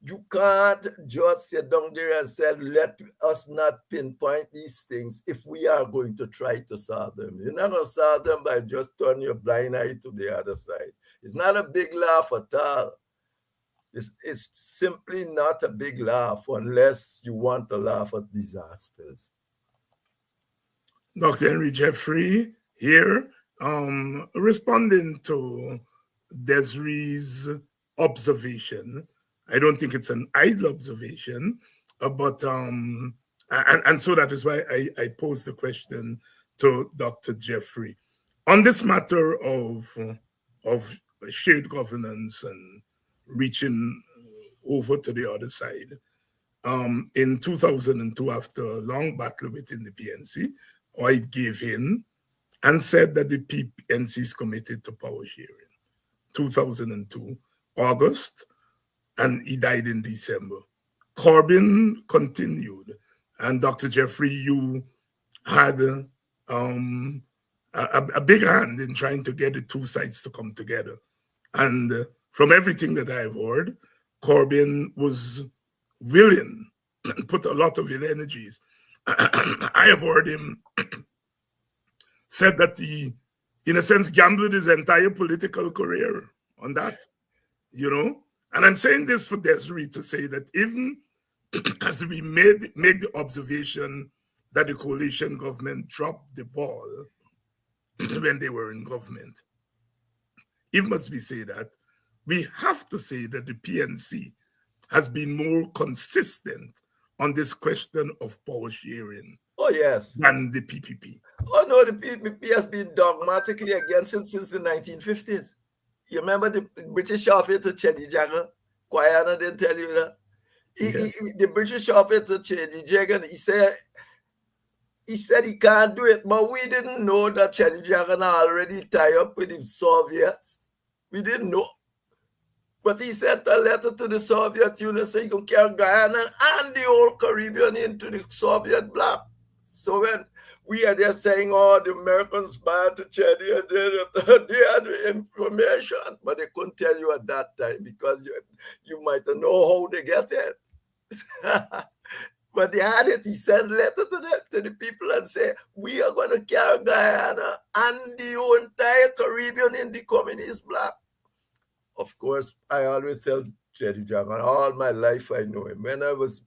you can't just sit down there and say, let us not pinpoint these things if we are going to try to solve them. You're not going to solve them by just turning your blind eye to the other side. It's not a big laugh at all. It's simply not a big laugh unless you want to laugh at disasters. Dr. Henry Jeffrey here, responding to Desiree's observation. I don't think it's an idle observation, but and so that is why I posed the question to Dr. Jeffrey on this matter of shared governance and reaching over to the other side. In 2002, after a long battle within the PNC, I gave in and said that the PNC is committed to power sharing. 2002, August, and he died in December. Corbyn continued, and Dr. Jeffrey, you had a big hand in trying to get the two sides to come together. And from everything that I've heard, Corbyn was willing and put a lot of his energies. I have heard him said that he, in a sense, gambled his entire political career on that, you know? And I'm saying this for Desiree to say that even as we make the observation that the coalition government dropped the ball when they were in government, it must be said that we have to say that the PNC has been more consistent on this question of power sharing. Oh, yes. Than the PPP. Oh, no, the PPP has been dogmatically against it since the 1950s. You remember the British offer to Chedi Jagan? Guyana didn't tell you that? The British offer to Chedi Jagan, he said he can't do it, but we didn't know that Chedi Jagan already tied up with the Soviets. We didn't know. But he sent a letter to the Soviet Union saying he can carry Guyana and the whole Caribbean into the Soviet bloc. So when we are there saying, oh, the Americans bad to Chedi, and they had the information, but they couldn't tell you at that time because you might not know how they get it. But they had it. He sent a letter to the people and said, we are going to carry Guyana and the entire Caribbean in the communist bloc. Of course, I always tell Chedi Jagan, all my life I know him. When I was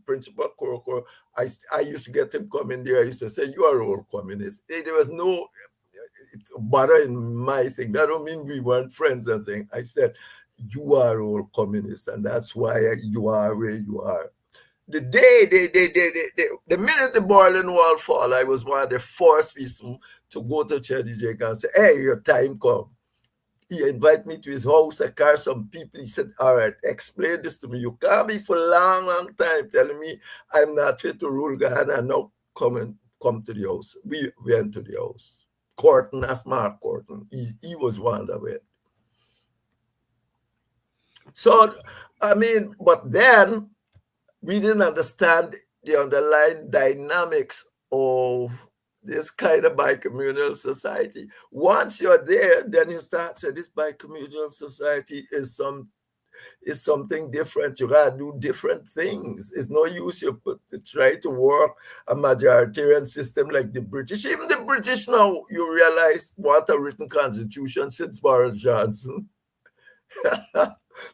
Principal Korokoro, I used to get him coming there. I used to say, you are all communists. There was no butter in my thing. That don't mean we weren't friends and thing. I said, you are all communists, and that's why you are where you are. The day, the minute the Berlin Wall fall, I was one of the first people to go to Chedi Jagan and say, hey, your time come. He invited me to his house. I carried some people. He said, all right, explain this to me. You can't be for a long, long time telling me I'm not fit to rule Guyana and now come to the house. We went to the house. Corton, that's Mark Corton. He was one of it. So, I mean, but then we didn't understand the underlying dynamics of this kind of bicommunal society. Once you're there, then you start saying this bicommunal society is some is something different. You gotta do different things. It's no use you try to work a majoritarian system like the British. Even the British now, you realize, want a written constitution since Boris Johnson.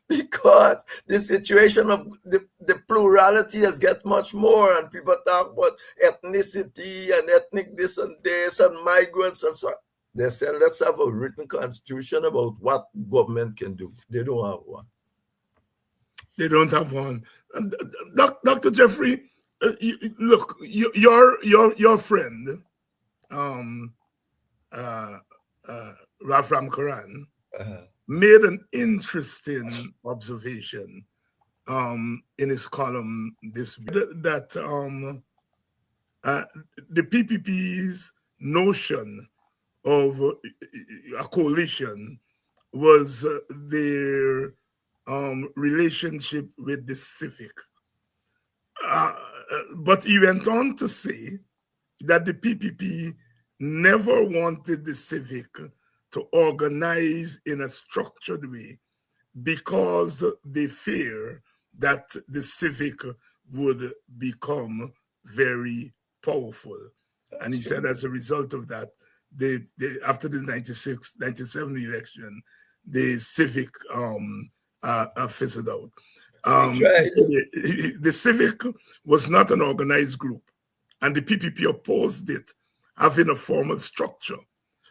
Because the situation of the plurality has got much more, and people talk about ethnicity and ethnic this and migrants and so on. They say, let's have a written constitution about what government can do. They don't have one. They don't have one. Dr. Jeffrey, look, your friend, Ralph Ramkaran, made an interesting observation in his column this week that the PPP's notion of a coalition was their relationship with the civic. But he went on to say that the PPP never wanted the civic to organize in a structured way because they fear that the civic would become very powerful. And he said as a result of that, they after the 97 election, the civic fizzled out. The civic was not an organized group, and the PPP opposed it having a formal structure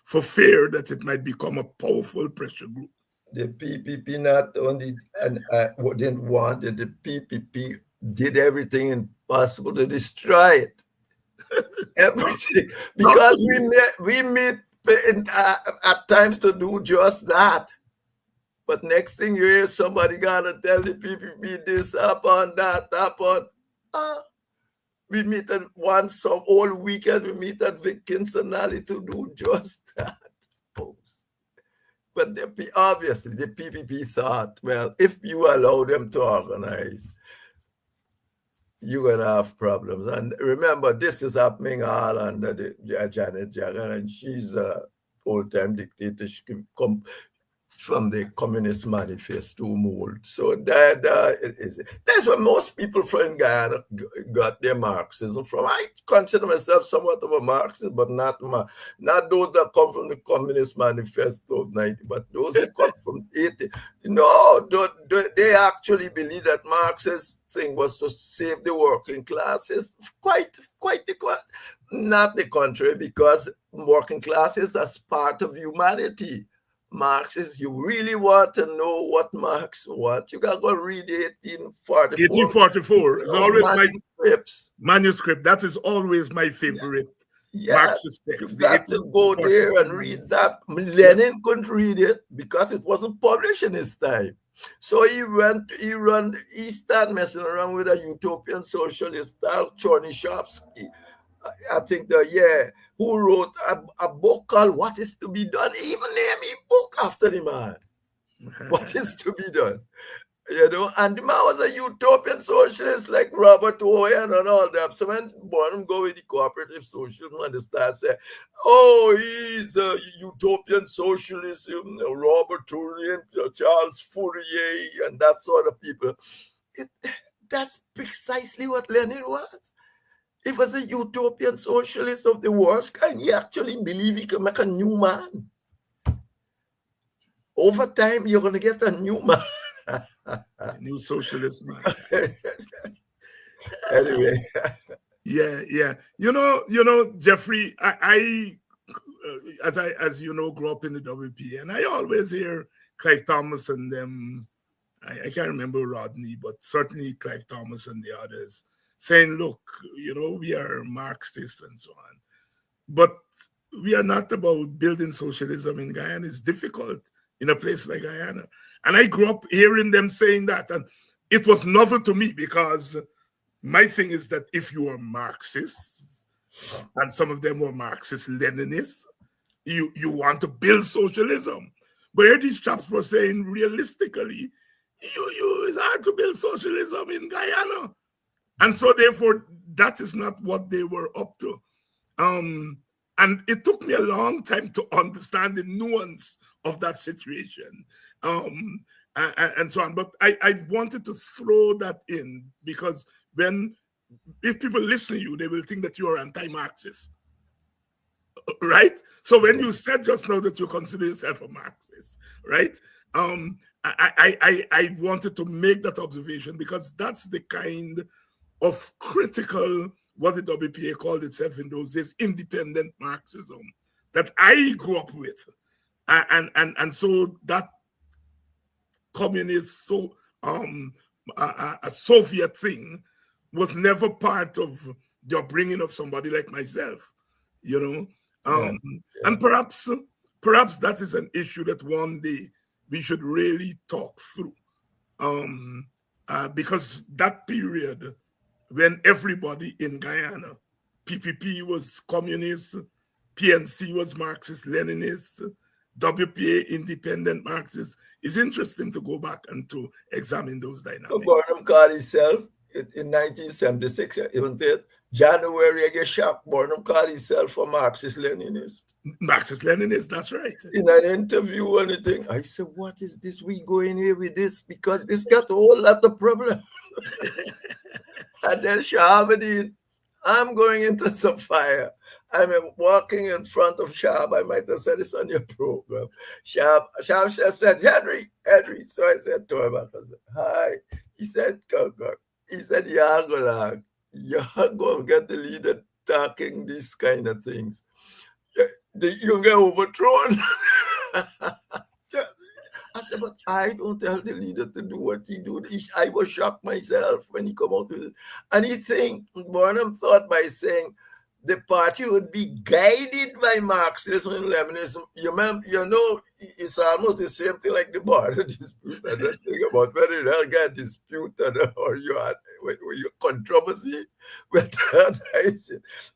for fear that it might become a powerful pressure group. The PPP not only didn't want it, the PPP did everything possible to destroy it. Everything, because we meet at times to do just that. But next thing you hear, somebody gonna tell the PPP this, up on that, up on. We meet at once all weekend. We meet at Vic Kingston Alley to do just that, folks. But obviously, the PPP thought, well, if you allow them to organize, you're gonna have problems. And remember, this is happening all under the Janet Jackson, and she's a old-time dictator. She come from the Communist Manifesto mold. So that's where most people from Guyana got their Marxism from. I consider myself somewhat of a Marxist, but not those that come from the Communist Manifesto of 90, but those who come from 80. No, they actually believe that Marx's thing was to save the working classes. Quite not the contrary, because working classes as part of humanity. Marxists, you really want to know what Marx wants, you gotta go read 1844. It's always manuscripts. Manuscript. That is always my favorite Marxist text. You got to go there and read that. Lenin couldn't read it because it wasn't published in his time. So he started messing around with a utopian socialist, Chernyshevsky. I think who wrote a book called What is to be Done. He even named a book after the man. What is to be done? And the man was a utopian socialist like Robert Owen and all that. So when Bonham go with the cooperative socialism and they start saying, oh, he's a utopian socialist, Robert Turing, Charles Fourier, and that sort of people. That's precisely what Lenin was. He was a utopian socialist of the worst kind. He actually believed he could make a new man. Over time, you're going to get a new man. A new socialist man. Anyway. Yeah. You know, Jeffrey, I as you know, grew up in the WP, and I always hear Clive Thomas and them. I can't remember Rodney, but certainly Clive Thomas and the others saying, look, we are Marxists and so on. But we are not about building socialism in Guyana. It's difficult in a place like Guyana. And I grew up hearing them saying that. And it was novel to me because my thing is that if you are Marxists, and some of them were Marxist-Leninists, you want to build socialism. But here these chaps were saying, realistically, it's hard to build socialism in Guyana. And so, therefore, that is not what they were up to. And it took me a long time to understand the nuance of that situation. and so on. But I wanted to throw that in because if people listen to you, they will think that you are anti-Marxist, right? So when you said just now that you consider yourself a Marxist, right? I wanted to make that observation because that's the kind of critical, what the WPA called itself in those days, independent Marxism that I grew up with. And so that communist, a Soviet thing was never part of the upbringing of somebody like myself, you know. And perhaps that is an issue that one day we should really talk through, because that period when everybody in Guyana, PPP was communist, PNC was Marxist, Leninist, WPA independent Marxist. It's interesting to go back and to examine those dynamics. Burnham called himself in 1976, isn't it? January, I get shocked. Burnham called himself a Marxist-Leninist. Marxist-Leninist, that's right. In an interview or anything, I said, what is this? We going here with this? Because this got a whole lot of problem. And then Shahabadin, I'm going into some fire. I'm walking in front of Shab. I might have said this on your program. Shab said, Henry. So I said to him, I said, hi. He said, go. He said, Yagolag, you're going to get the leader talking these kind of things. You get overthrown. I said, but I don't tell the leader to do what he do. I was shocked myself when he come out with it. And he think, Burnham thought by saying the party would be guided by Marxism and Leninism. You know, it's almost the same thing like the border dispute. I don't think about whether they'll get disputed or you had your controversy. But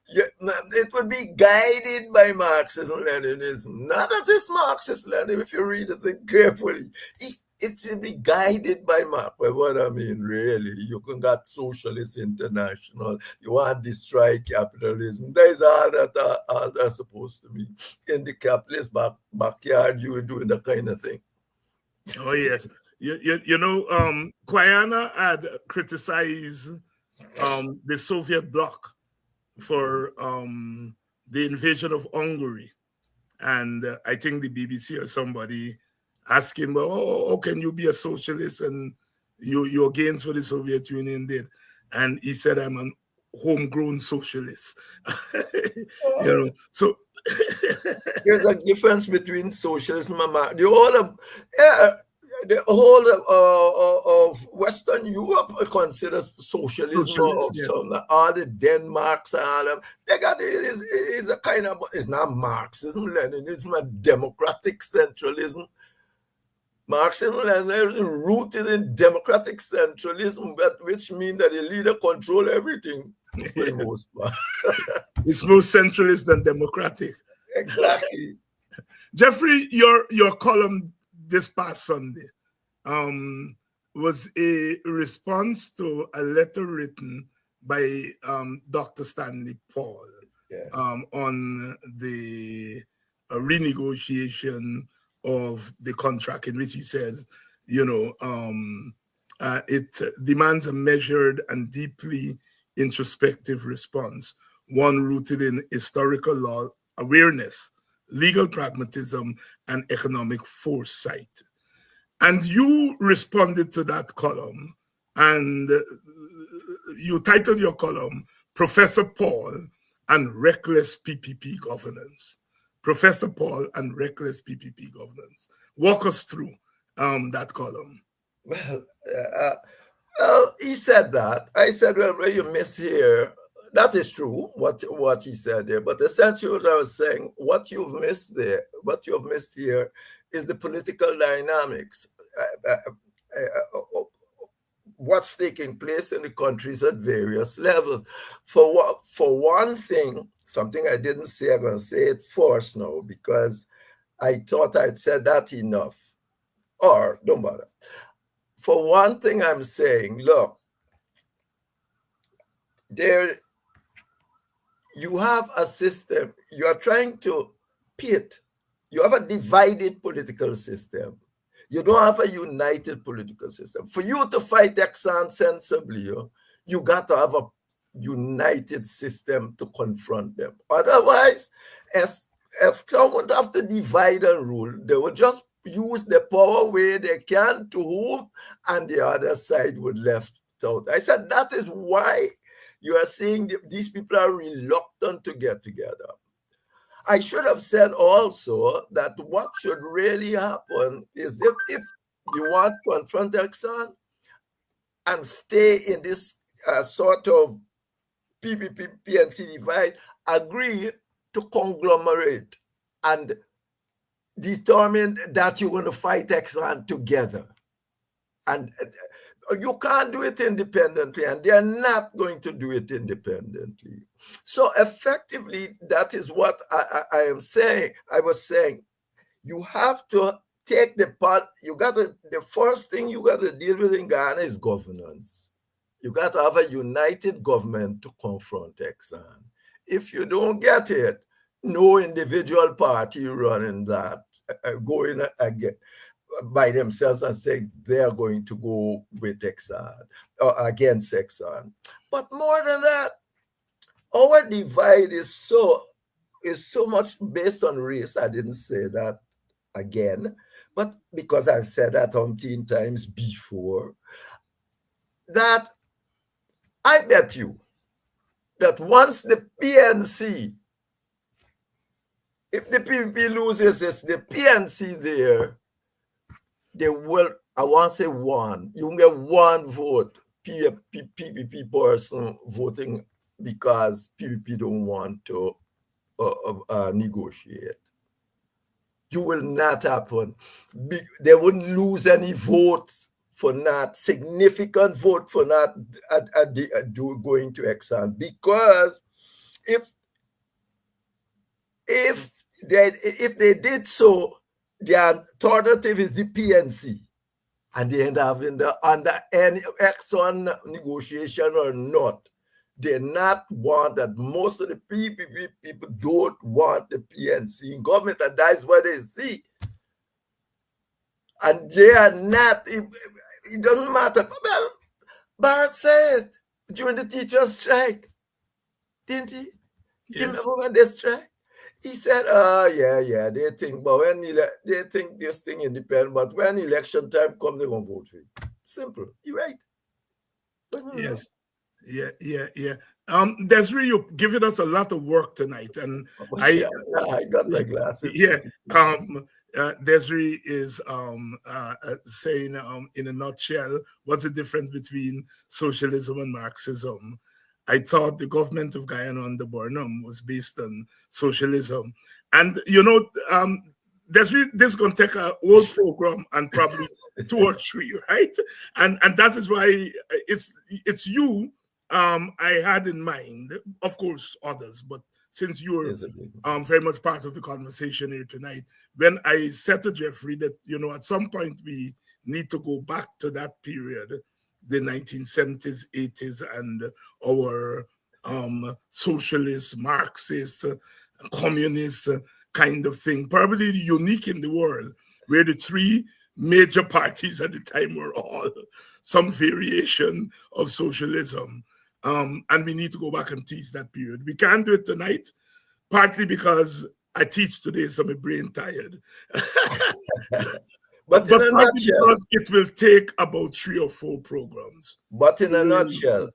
it would be guided by Marxism and Leninism. Not that it's Marxist Lenin, if you read the thing carefully. It should be guided by Marx. Well, what I mean, really, you can get Socialist International. You want to destroy capitalism. There's all that's supposed to be. In the capitalist backyard, you were doing that kind of thing. Oh, yes. You know, Guyana had criticized the Soviet bloc for the invasion of Hungary. And I think the BBC or somebody asked him, well, how can you be a socialist and you're against what the Soviet Union did? And he said, I'm a homegrown socialist. You know, so there's a difference between socialism and the whole of Western Europe considers socialism. Yes. All the Denmarks and all of they got is a kind of, it's not Marxism, Leninism, and democratic centralism. Marxism is rooted in democratic centralism, which means that the leader control everything for the most part. It's more centralist than democratic. Exactly. Jeffrey, your column this past Sunday was a response to a letter written by Dr. Stanley Paul on the renegotiation of the contract, in which he says, you know, it demands a measured and deeply introspective response, one rooted in historical law awareness, legal pragmatism, and economic foresight. And you responded to that column, and you titled your column, Professor Paul and Reckless PPP Governance. Professor Paul and Reckless PPP Governance. Walk us through that column. Well, he said that. I said, well, what you miss here, that is true, what he said there. But essentially what I was saying, what you've missed here is the political dynamics. What's taking place in the countries at various levels. For one thing, something I didn't say, I'm going to say it first now because I thought I'd said that enough. Or, don't bother. For one thing, I'm saying, look, you have a system, you are trying to pit, you have a divided political system. You don't have a united political system. For you to fight Exxon sensibly, you got to have a united system to confront them. Otherwise, if someone have to divide and rule, they would just use the power where they can to whom, and the other side would left out. I said that is why you are seeing these people are reluctant to get together. I should have said also that what should really happen is if you want to confront Exxon and stay in this sort of PPP, PNC divide, agree to conglomerate and determine that you're going to fight Exxon together. And you can't do it independently, and they're not going to do it independently. So effectively, that is what I am saying. I was saying, you have to take the part. The first thing you got to deal with in Ghana is governance. You got to have a united government to confront Exxon. If you don't get it, no individual party running that, going again by themselves and saying they're going to go with Exxon or against Exxon. But more than that, our divide is so much based on race. I didn't say that again, but because I've said that 15 times before, that I bet you that once the PNC, if the PPP loses, it's the PNC there, they will, I want to say one, you can get one vote, PPP person voting because PPP don't want to negotiate. You will not happen. They wouldn't lose any votes for not, significant vote for not going to Exxon, because if they did so, the alternative is the PNC, and they end up under any Exxon negotiation or not. They not want that. Most of the PPP people don't want the PNC in government, and that's what they see. And they are not, it doesn't matter. Well, Barrett said during the teachers' strike, didn't he? Yes. Remember when they strike? He said, they think, but when they think this thing independent, but when election time comes, they won't vote for it. Simple. You're right. Yes. Yeah. Desiree, you're giving us a lot of work tonight, and I got my glasses. Yeah. Desiree is saying, in a nutshell, what's the difference between socialism and Marxism? I thought the government of Guyana under Burnham was based on socialism. And, this is going to take a whole program and probably 2 or 3, right? And that is why it's you I had in mind, of course, others, but since you're very much part of the conversation here tonight, when I said to Jeffrey that, at some point we need to go back to that period, the 1970s, 80s, and our socialist, Marxist, communist kind of thing, probably unique in the world, where the 3 major parties at the time were all some variation of socialism. And we need to go back and teach that period. We can't do it tonight, partly because I teach today, so my brain tired. But because it will take about 3 or 4 programs. But in a nutshell,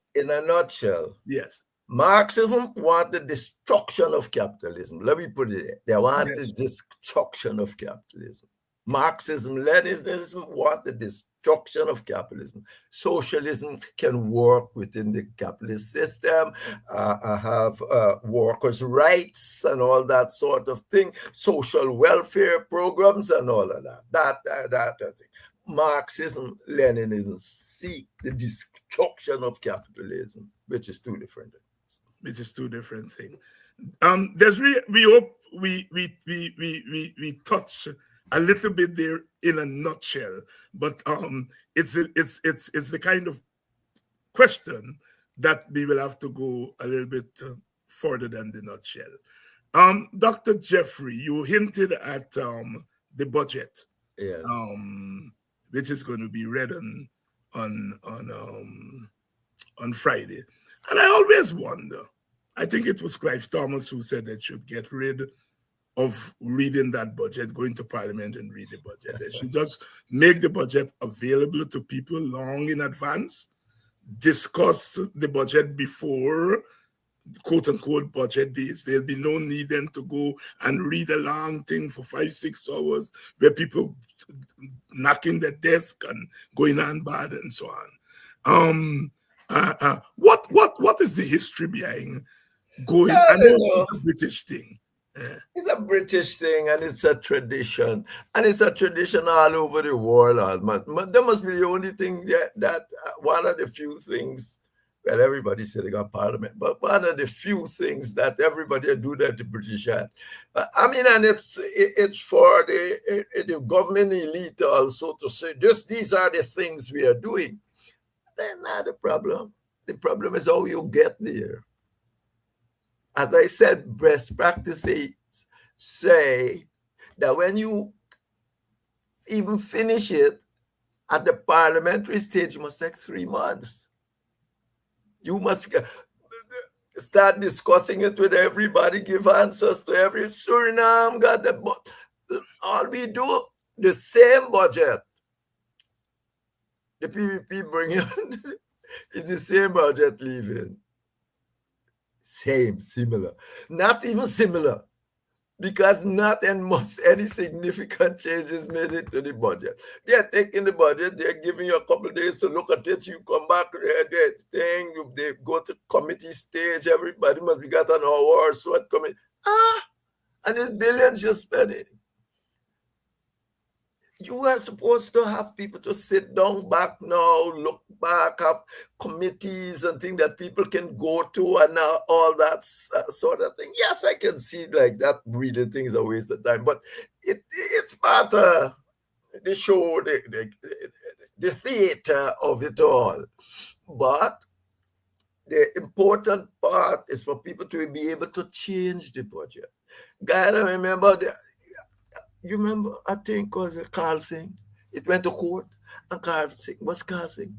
yes, Marxism want the destruction of capitalism. Let me put it there. They want the destruction of capitalism. Marxism, Leninism want the destruction of capitalism. Socialism can work within the capitalist system, have workers' rights and all that sort of thing, social welfare programs and all of that. That thing. Marxism, Leninism seek the destruction of capitalism, which is 2 different things. Which is 2 different things. We hope we touch a little bit there in a nutshell, but it's the kind of question that we will have to go a little bit further than the nutshell. Dr. Jeffrey, you hinted at the budget Yes. which is going to be read on on um, on Friday. And I always wonder. I think it was Clive Thomas who said they should get rid of reading that budget, going to Parliament and read the budget. They should just make the budget available to people long in advance, discuss the budget before quote unquote budget days. There'll be no need then to go and read a long thing for 5-6 hours where people knocking the desk and going on bad and so on. What is the history behind going? I know it's a British thing. It's a British thing, and it's a tradition, and it's a tradition all over the world. That must be the only thing that one of the few things. Well, everybody said they got Parliament, but one of the few things that everybody do that the British had. I mean, and it's for the government elite also to say these are the things we are doing. That's not the problem. The problem is how you get there. As I said, best practices say that when you even finish it at the parliamentary stage, you must take 3 months. You must start discussing it with everybody, give answers to every Suriname got the all we do the same budget. The PVP bring in it's the same budget leaving. Same, similar, not even similar, because not any significant changes made into the budget. They're taking the budget, they're giving you a couple of days to look at it, you come back, they go to committee stage, everybody must be got an hour or so at committee. And it's billions you're spending. You are supposed to have people to sit down back now, look back, have committees and things that people can go to and all that sort of thing. Yes, I can see like that reading things a waste of time, but it's part of the show, the theater of it all. But the important part is for people to be able to change the budget. Guyana, remember you remember, I think, was it Carl Singh? It went to court, and Carl Singh,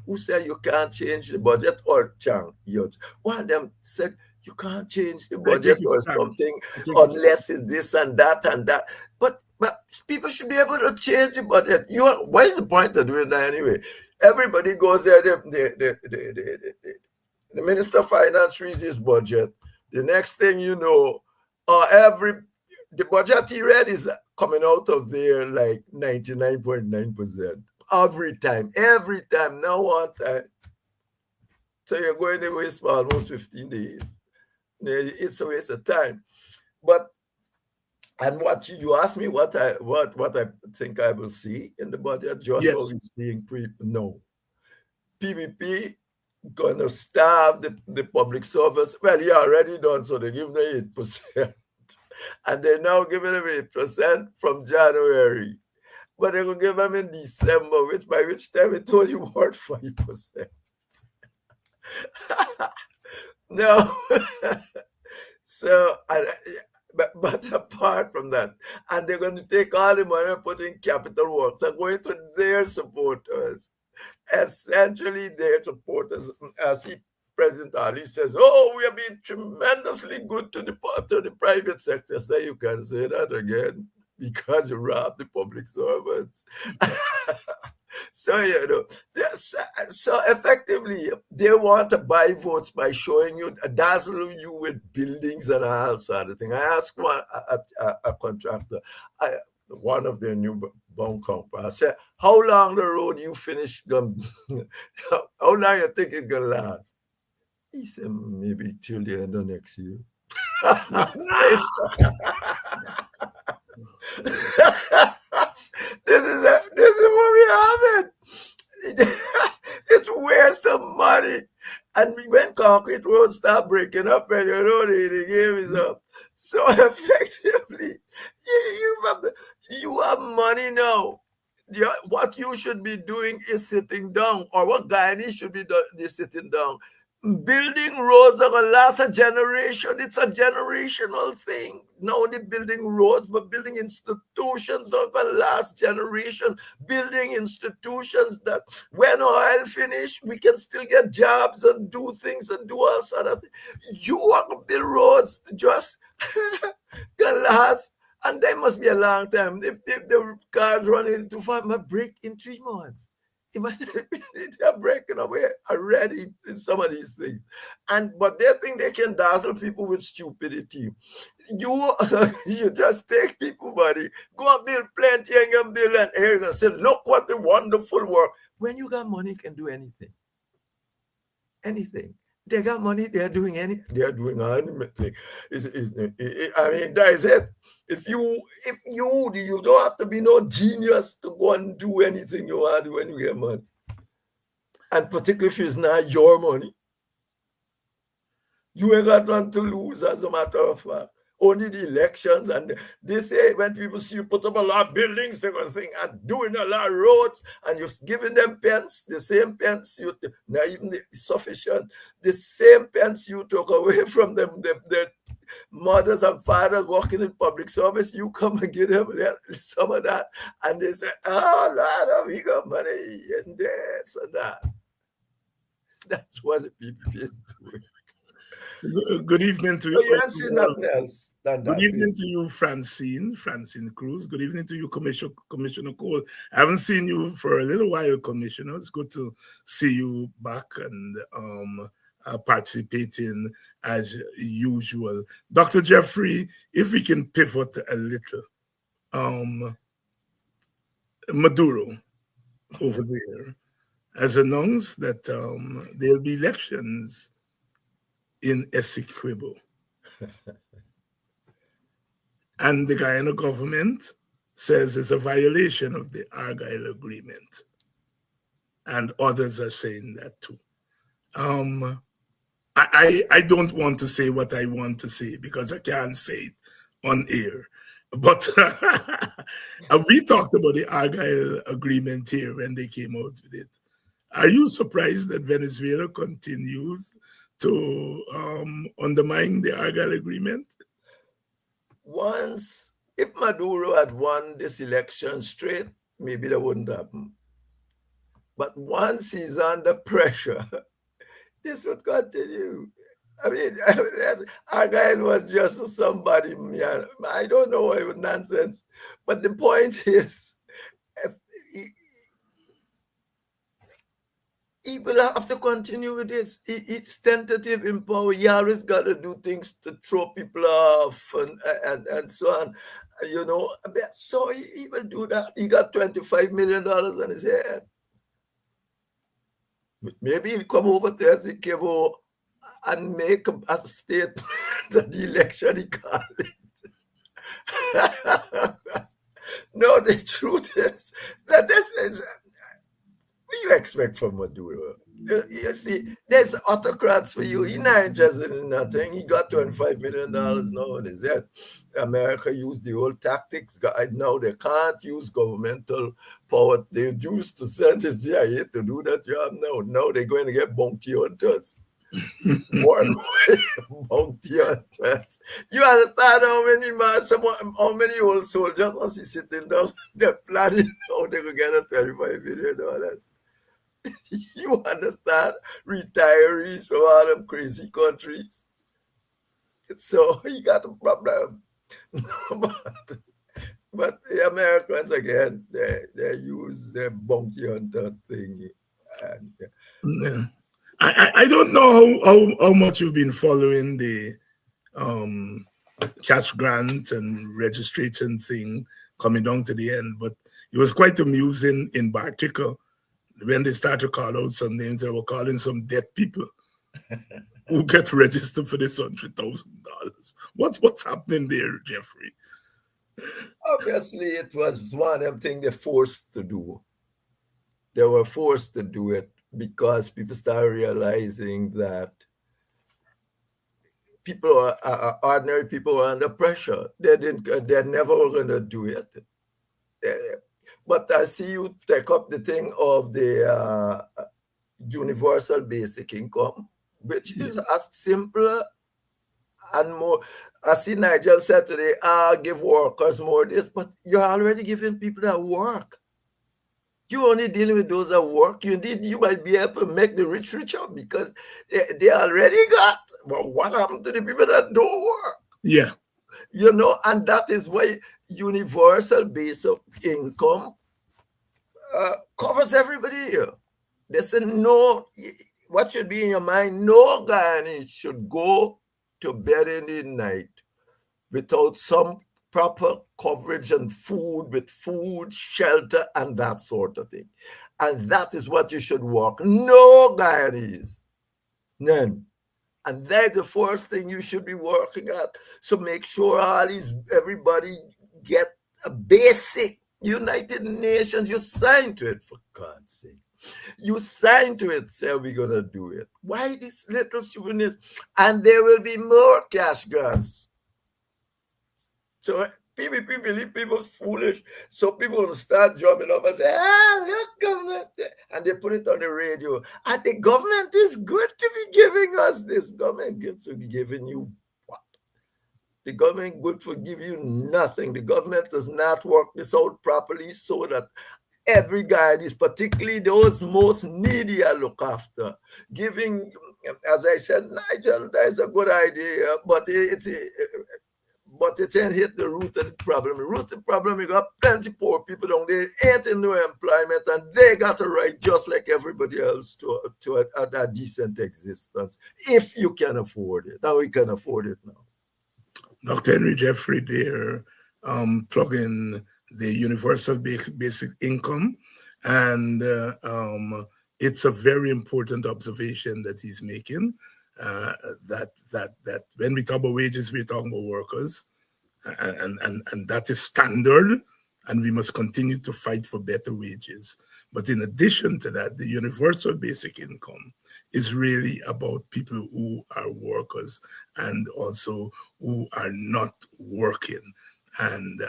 who said you can't change the budget, or Chang Yod? One of them said you can't change the budget or something unless it's this and that and that. But people should be able to change the budget. What is the point of doing that anyway? Everybody goes there, the Minister of Finance reads his budget. The next thing you know, the budget he read is coming out of there like 99.9% every time, no one time. So you're going to waste for almost 15 days. It's a waste of time. But and what you asked me what I think I will see in the budget, just Yes. what we're seeing no. PVP gonna starve the public service. Well, he already done, so they give them 8%. And they're now giving them 8% from January. But they're going to give them in December, by which time it only worth 5%. No. So, but apart from that, and they're going to take all the money and put in capital works. They're going to their supporters. Essentially, their supporters, as President Ali says, we have been tremendously good to the private sector. So you can say that again because you robbed the public servants. So, so effectively, they want to buy votes by showing you, dazzle you with buildings and all sort of thing. I asked a contractor, one of their new bone company, I said, how long the road you finish, how long you think it's going to last? He said, maybe till the end of next year. This is what we have it. It's waste of money. And when concrete roads start breaking up, and you know the game is up. So effectively, you have money now. What you should be doing is sitting down, or what Guyana should be doing is sitting down. Building roads that will last a generation. It's a generational thing. Not only building roads, but building institutions that will last generation. Building institutions that when oil finish, we can still get jobs and do things and do all sort of things. You want to build roads to just can last, and they must be a long time. If the cars running too far, might break in 3 months. They're breaking away already in some of these things, but they think they can dazzle people with stupidity. You you just take people money, go and build plenty and you build an area and say, look what the wonderful work. When you got money, you can do anything. Anything. They got money, they're doing anything. They're doing anything. I mean, that is it. If you don't have to be no genius to go and do anything you want to do when you get money. And particularly if it's not your money. You ain't got nothing to lose, as a matter of fact. Only the elections, and they say when people see you put up a lot of buildings, they're going to think, and doing a lot of roads, and you're giving them pence, the same pence you, not even sufficient, the same pence you took away from them, their mothers and fathers working in public service, you come and give them some of that, and they say, oh, Lord, we got money, and this and that. That's what the people is doing. Good evening to you. You haven't seen nothing else than that. Good evening to you, Francine Cruz. Good evening to you, Commissioner Cole. I haven't seen you for a little while, Commissioner. It's good to see you back and participating as usual. Dr. Jeffrey, if we can pivot a little, Maduro over there has announced that there'll be elections in Essequibo. And the Guyana government says it's a violation of the Argyle Agreement. And others are saying that too. I don't want to say what I want to say because I can't say it on air. But we talked about the Argyle Agreement here when they came out with it. Are you surprised that Venezuela continues to undermine the Argyle Agreement? If Maduro had won this election straight, maybe that wouldn't happen. But once he's under pressure, this would continue. I mean, Argyle was just somebody, I don't know, it was nonsense. But the point is, he will have to continue with this. It's tentative in power. He always got to do things to throw people off and so on. You know, so he will do that. He got $25 million on his head. Maybe he'll come over to Essequibo and make a statement that the election he called it. No, the truth is that this is... What do you expect from Maduro? You see, there's autocrats for you. He's not interested in nothing. He got $25 million now in his head. America used the old tactics. Now they can't use governmental power. They used to send the CIA to do that job. Now they're going to get bounty hunters. Bounty hunters. You understand how many old soldiers was he sitting down? They're planning how they're going to get a $25 million. You understand? Retirees from all them crazy countries. So you got a problem. But the Americans, again, they use their bounty hunter thing. And, yeah. I don't know how much you've been following the cash grant and registration thing coming down to the end, but it was quite amusing in Bartica when they started to call out some names. They were calling some dead people who get registered for this $100,000. What's happening there, Jeffrey? Obviously, it was one of them things they're forced to do. They were forced to do it because people started realizing that ordinary people were under pressure. They never were going to do it. But I see you take up the thing of the universal basic income. which is as simple and more. I see Nigel said today, give workers more this, but you're already giving people that work. You're only dealing with those that work. You might be able to make the rich richer because they already got. But what happened to the people that don't work? Yeah. And that is why universal basic income covers everybody here. They said no. What should be in your mind? No Guyanese should go to bed in the night without some proper coverage and food, with food, shelter, and that sort of thing. And that is what you should work. No Guyanese. None. And that's the first thing you should be working at. So make sure everybody get a basic United Nations. You signed to it, for God's sake. You signed to it, say we're going to do it. Why this little chauvinism? And there will be more cash grants. So PPP believe people foolish. So people will start jumping up and say, look, government. And they put it on the radio. And the government is good to be giving us this. Government good to be giving you what? The government good for give you nothing. The government does not work this out properly so that every guy is, particularly those most needy, are look after. Giving, as I said, Nigel, that's a good idea, but it ain't hit the root of the problem. The root of the problem, you got plenty poor people down there, ain't in no employment, and they got a right, just like everybody else, to a decent existence, if you can afford it. Now we can afford it now. Dr. Henry Jeffrey there plugging the universal basic income, and it's a very important observation that he's making, that when we talk about wages, we're talking about workers, and that is standard, and we must continue to fight for better wages. But in addition to that, the universal basic income is really about people who are workers and also who are not working, and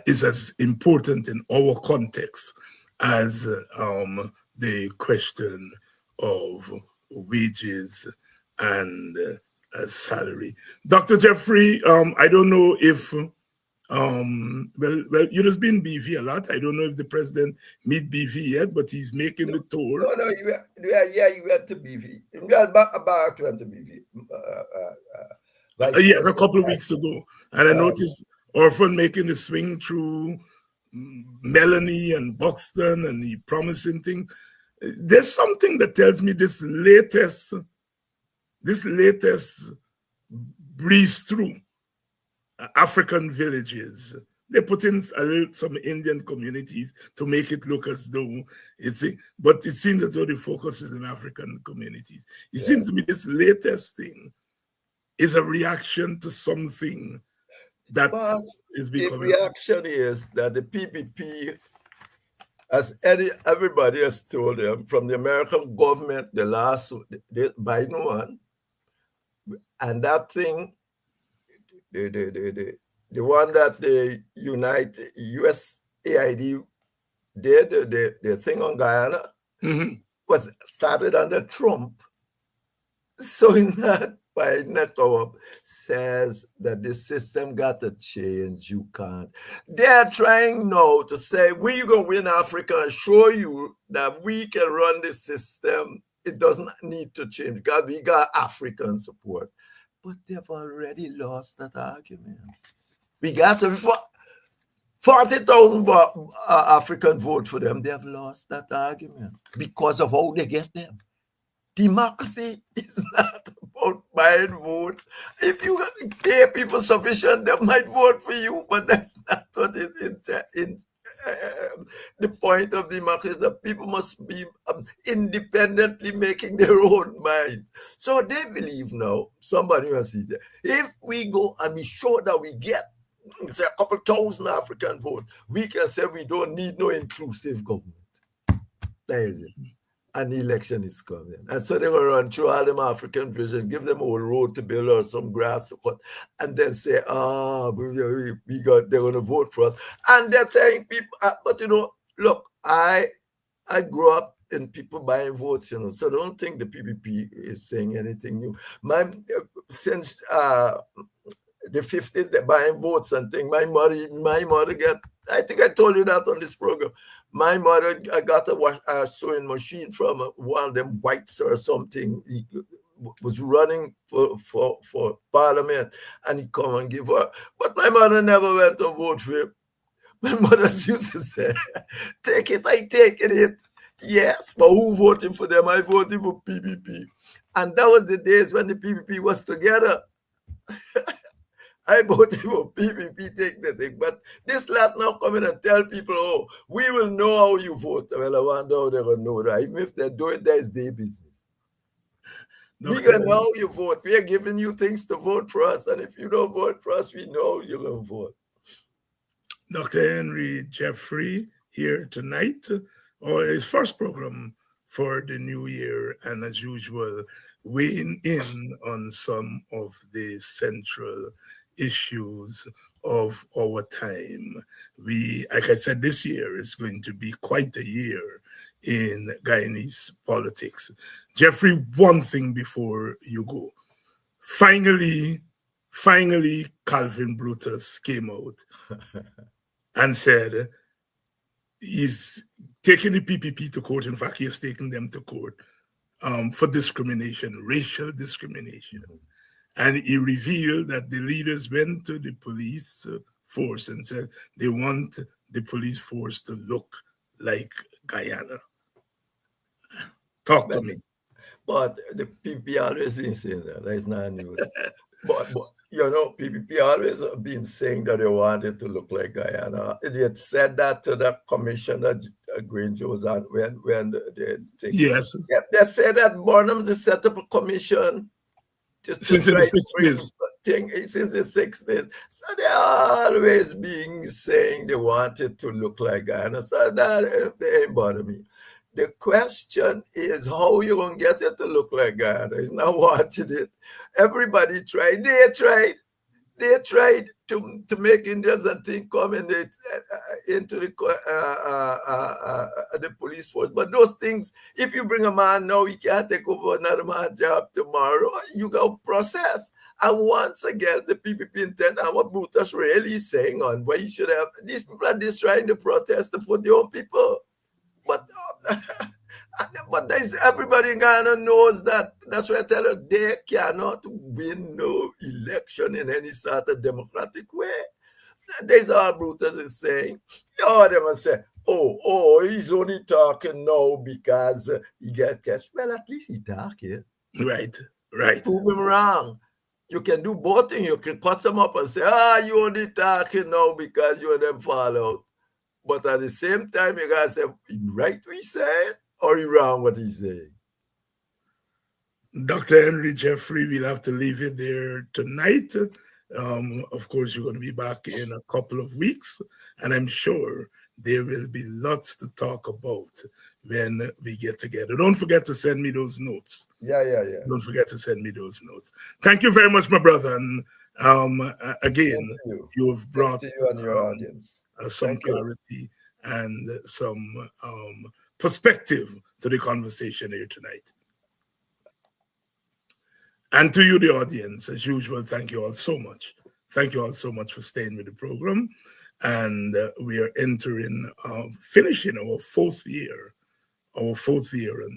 is as important in our context as the question of wages and salary. Dr. Jeffrey, I don't know if, well, you just been BV a lot. I don't know if the president meet BV yet, but he's making the tour. No, you went to BV. About went to BV. Yes, a couple of weeks ago. And I noticed Orphan making the swing through Melanie and Buxton, and he promising things. There's something that tells me this latest breeze through African villages. They put in some Indian communities to make it look as though but it seems as though the focus is in African communities. It seems to me this latest thing is a reaction to something that is becoming. The reaction is that the PPP, as everybody has told them, from the American government, the Biden one, and that thing, the one that the USAID did, the thing on Guyana, was started under Trump. So in that, Biden co-op says that the system got to change. You can't. They're trying now to say, we're going to win Africa and show you that we can run the system. It doesn't need to change because we got African support. But they've already lost that argument. We got 40,000 African vote for them. They have lost that argument because of how they get them. Democracy is not about buying votes. If you pay people sufficient, they might vote for you, but that's not what it is. The point of democracy is that people must be independently making their own minds. So they believe now, somebody must see that, if we go and be sure that we get, say, a couple thousand African votes, we can say we don't need no inclusive government. That is it. And the election is coming. And so they're going to run through all them African vision, give them a whole road to build or some grass to cut, and then say, they're going to vote for us. And they're telling people, but look, I grew up in people buying votes, So don't think the PPP is saying anything new. Since the 50s, they're buying votes and things. My mother get, I think I told you that on this program. My mother got a sewing machine from one of them whites or something. He was running for parliament, and he come and give her. But my mother never went to vote for him. My mother used to say, take it, I take it. Yes, but who voted for them? I voted for PPP. And that was the days when the PPP was together. I voted for PPP, take the thing. But this lot now come in and tell people, oh, we will know how you vote. Well, I wonder how they're going to know that. Even if they do it, that's their business. We can know how you vote. We are giving you things to vote for us. And if you don't vote for us, we know you're going to vote. Dr. Henry Jeffrey here tonight, or his first program for the new year, and as usual, weighing in on some of the central issues of our time. Like I said, this year is going to be quite a year in Guyanese politics. Jeffrey, one thing before you go. Finally, Calvin Brutus came out and said he's taking the PPP to court. In fact, he has taken them to court for discrimination, racial discrimination. And he revealed that the leaders went to the police force and said they want the police force to look like Guyana. Talk to me. But the PPP always been saying that. That's not news. But PPP always been saying that they wanted to look like Guyana. They had said that to the commissioner Granger was on when they yes. Yeah, they said that Burnham they set up a commission just since the 60s. Since the 60s. So they always being saying they wanted to look like Guyana. So that they ain't bother me. The question is how you going to get it to look like Guyana. It's not wanted it. Everybody tried. They tried to make Indians and things come in into the police force. But those things, if you bring a man now, he can't take over another man's job tomorrow. You got to process. And once again, the PPP intent and what Brutus really is saying on what he should have. These people are just trying to protest to put their own people. But everybody in Ghana knows that. That's why I tell you, they cannot win no election in any sort of democratic way. That's all Brutus is saying. All them will say, oh, he's only talking now because he gets cash. Well, at least he's talking. Right. Prove him wrong. You can do both things. You can cut them up and say, you only talking now because you and them fall out. But at the same time, you gotta say, right what he's saying, or he wrong what he's saying. Dr. Henry Jeffrey, we'll have to leave it there tonight. Of course, you're going to be back in a couple of weeks, and I'm sure there will be lots to talk about when we get together. Don't forget to send me those notes. Yeah. Don't forget to send me those notes. Thank you very much, my brother. And again, you have brought to you and your audience. Some clarity and some perspective to the conversation here tonight. And to you, the audience, as usual, thank you all so much. Thank you all so much for staying with the program. And we are finishing our fourth year in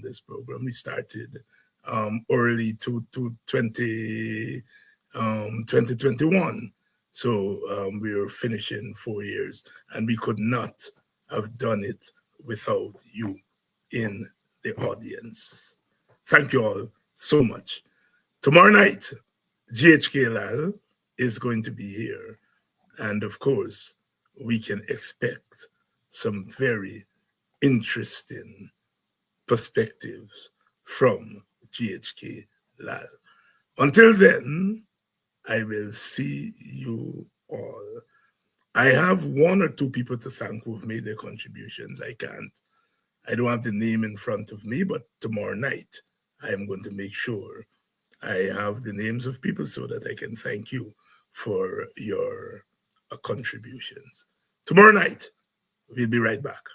this program. We started early to 2021. So we are finishing 4 years, and we could not have done it without you in the audience. Thank you all so much. Tomorrow night, GHK Lal is going to be here. And of course, we can expect some very interesting perspectives from GHK Lal. Until then, I will see you all. I have one or two people to thank who've made their contributions. I don't have the name in front of me, but tomorrow night, I am going to make sure I have the names of people so that I can thank you for your contributions. Tomorrow night, we'll be right back.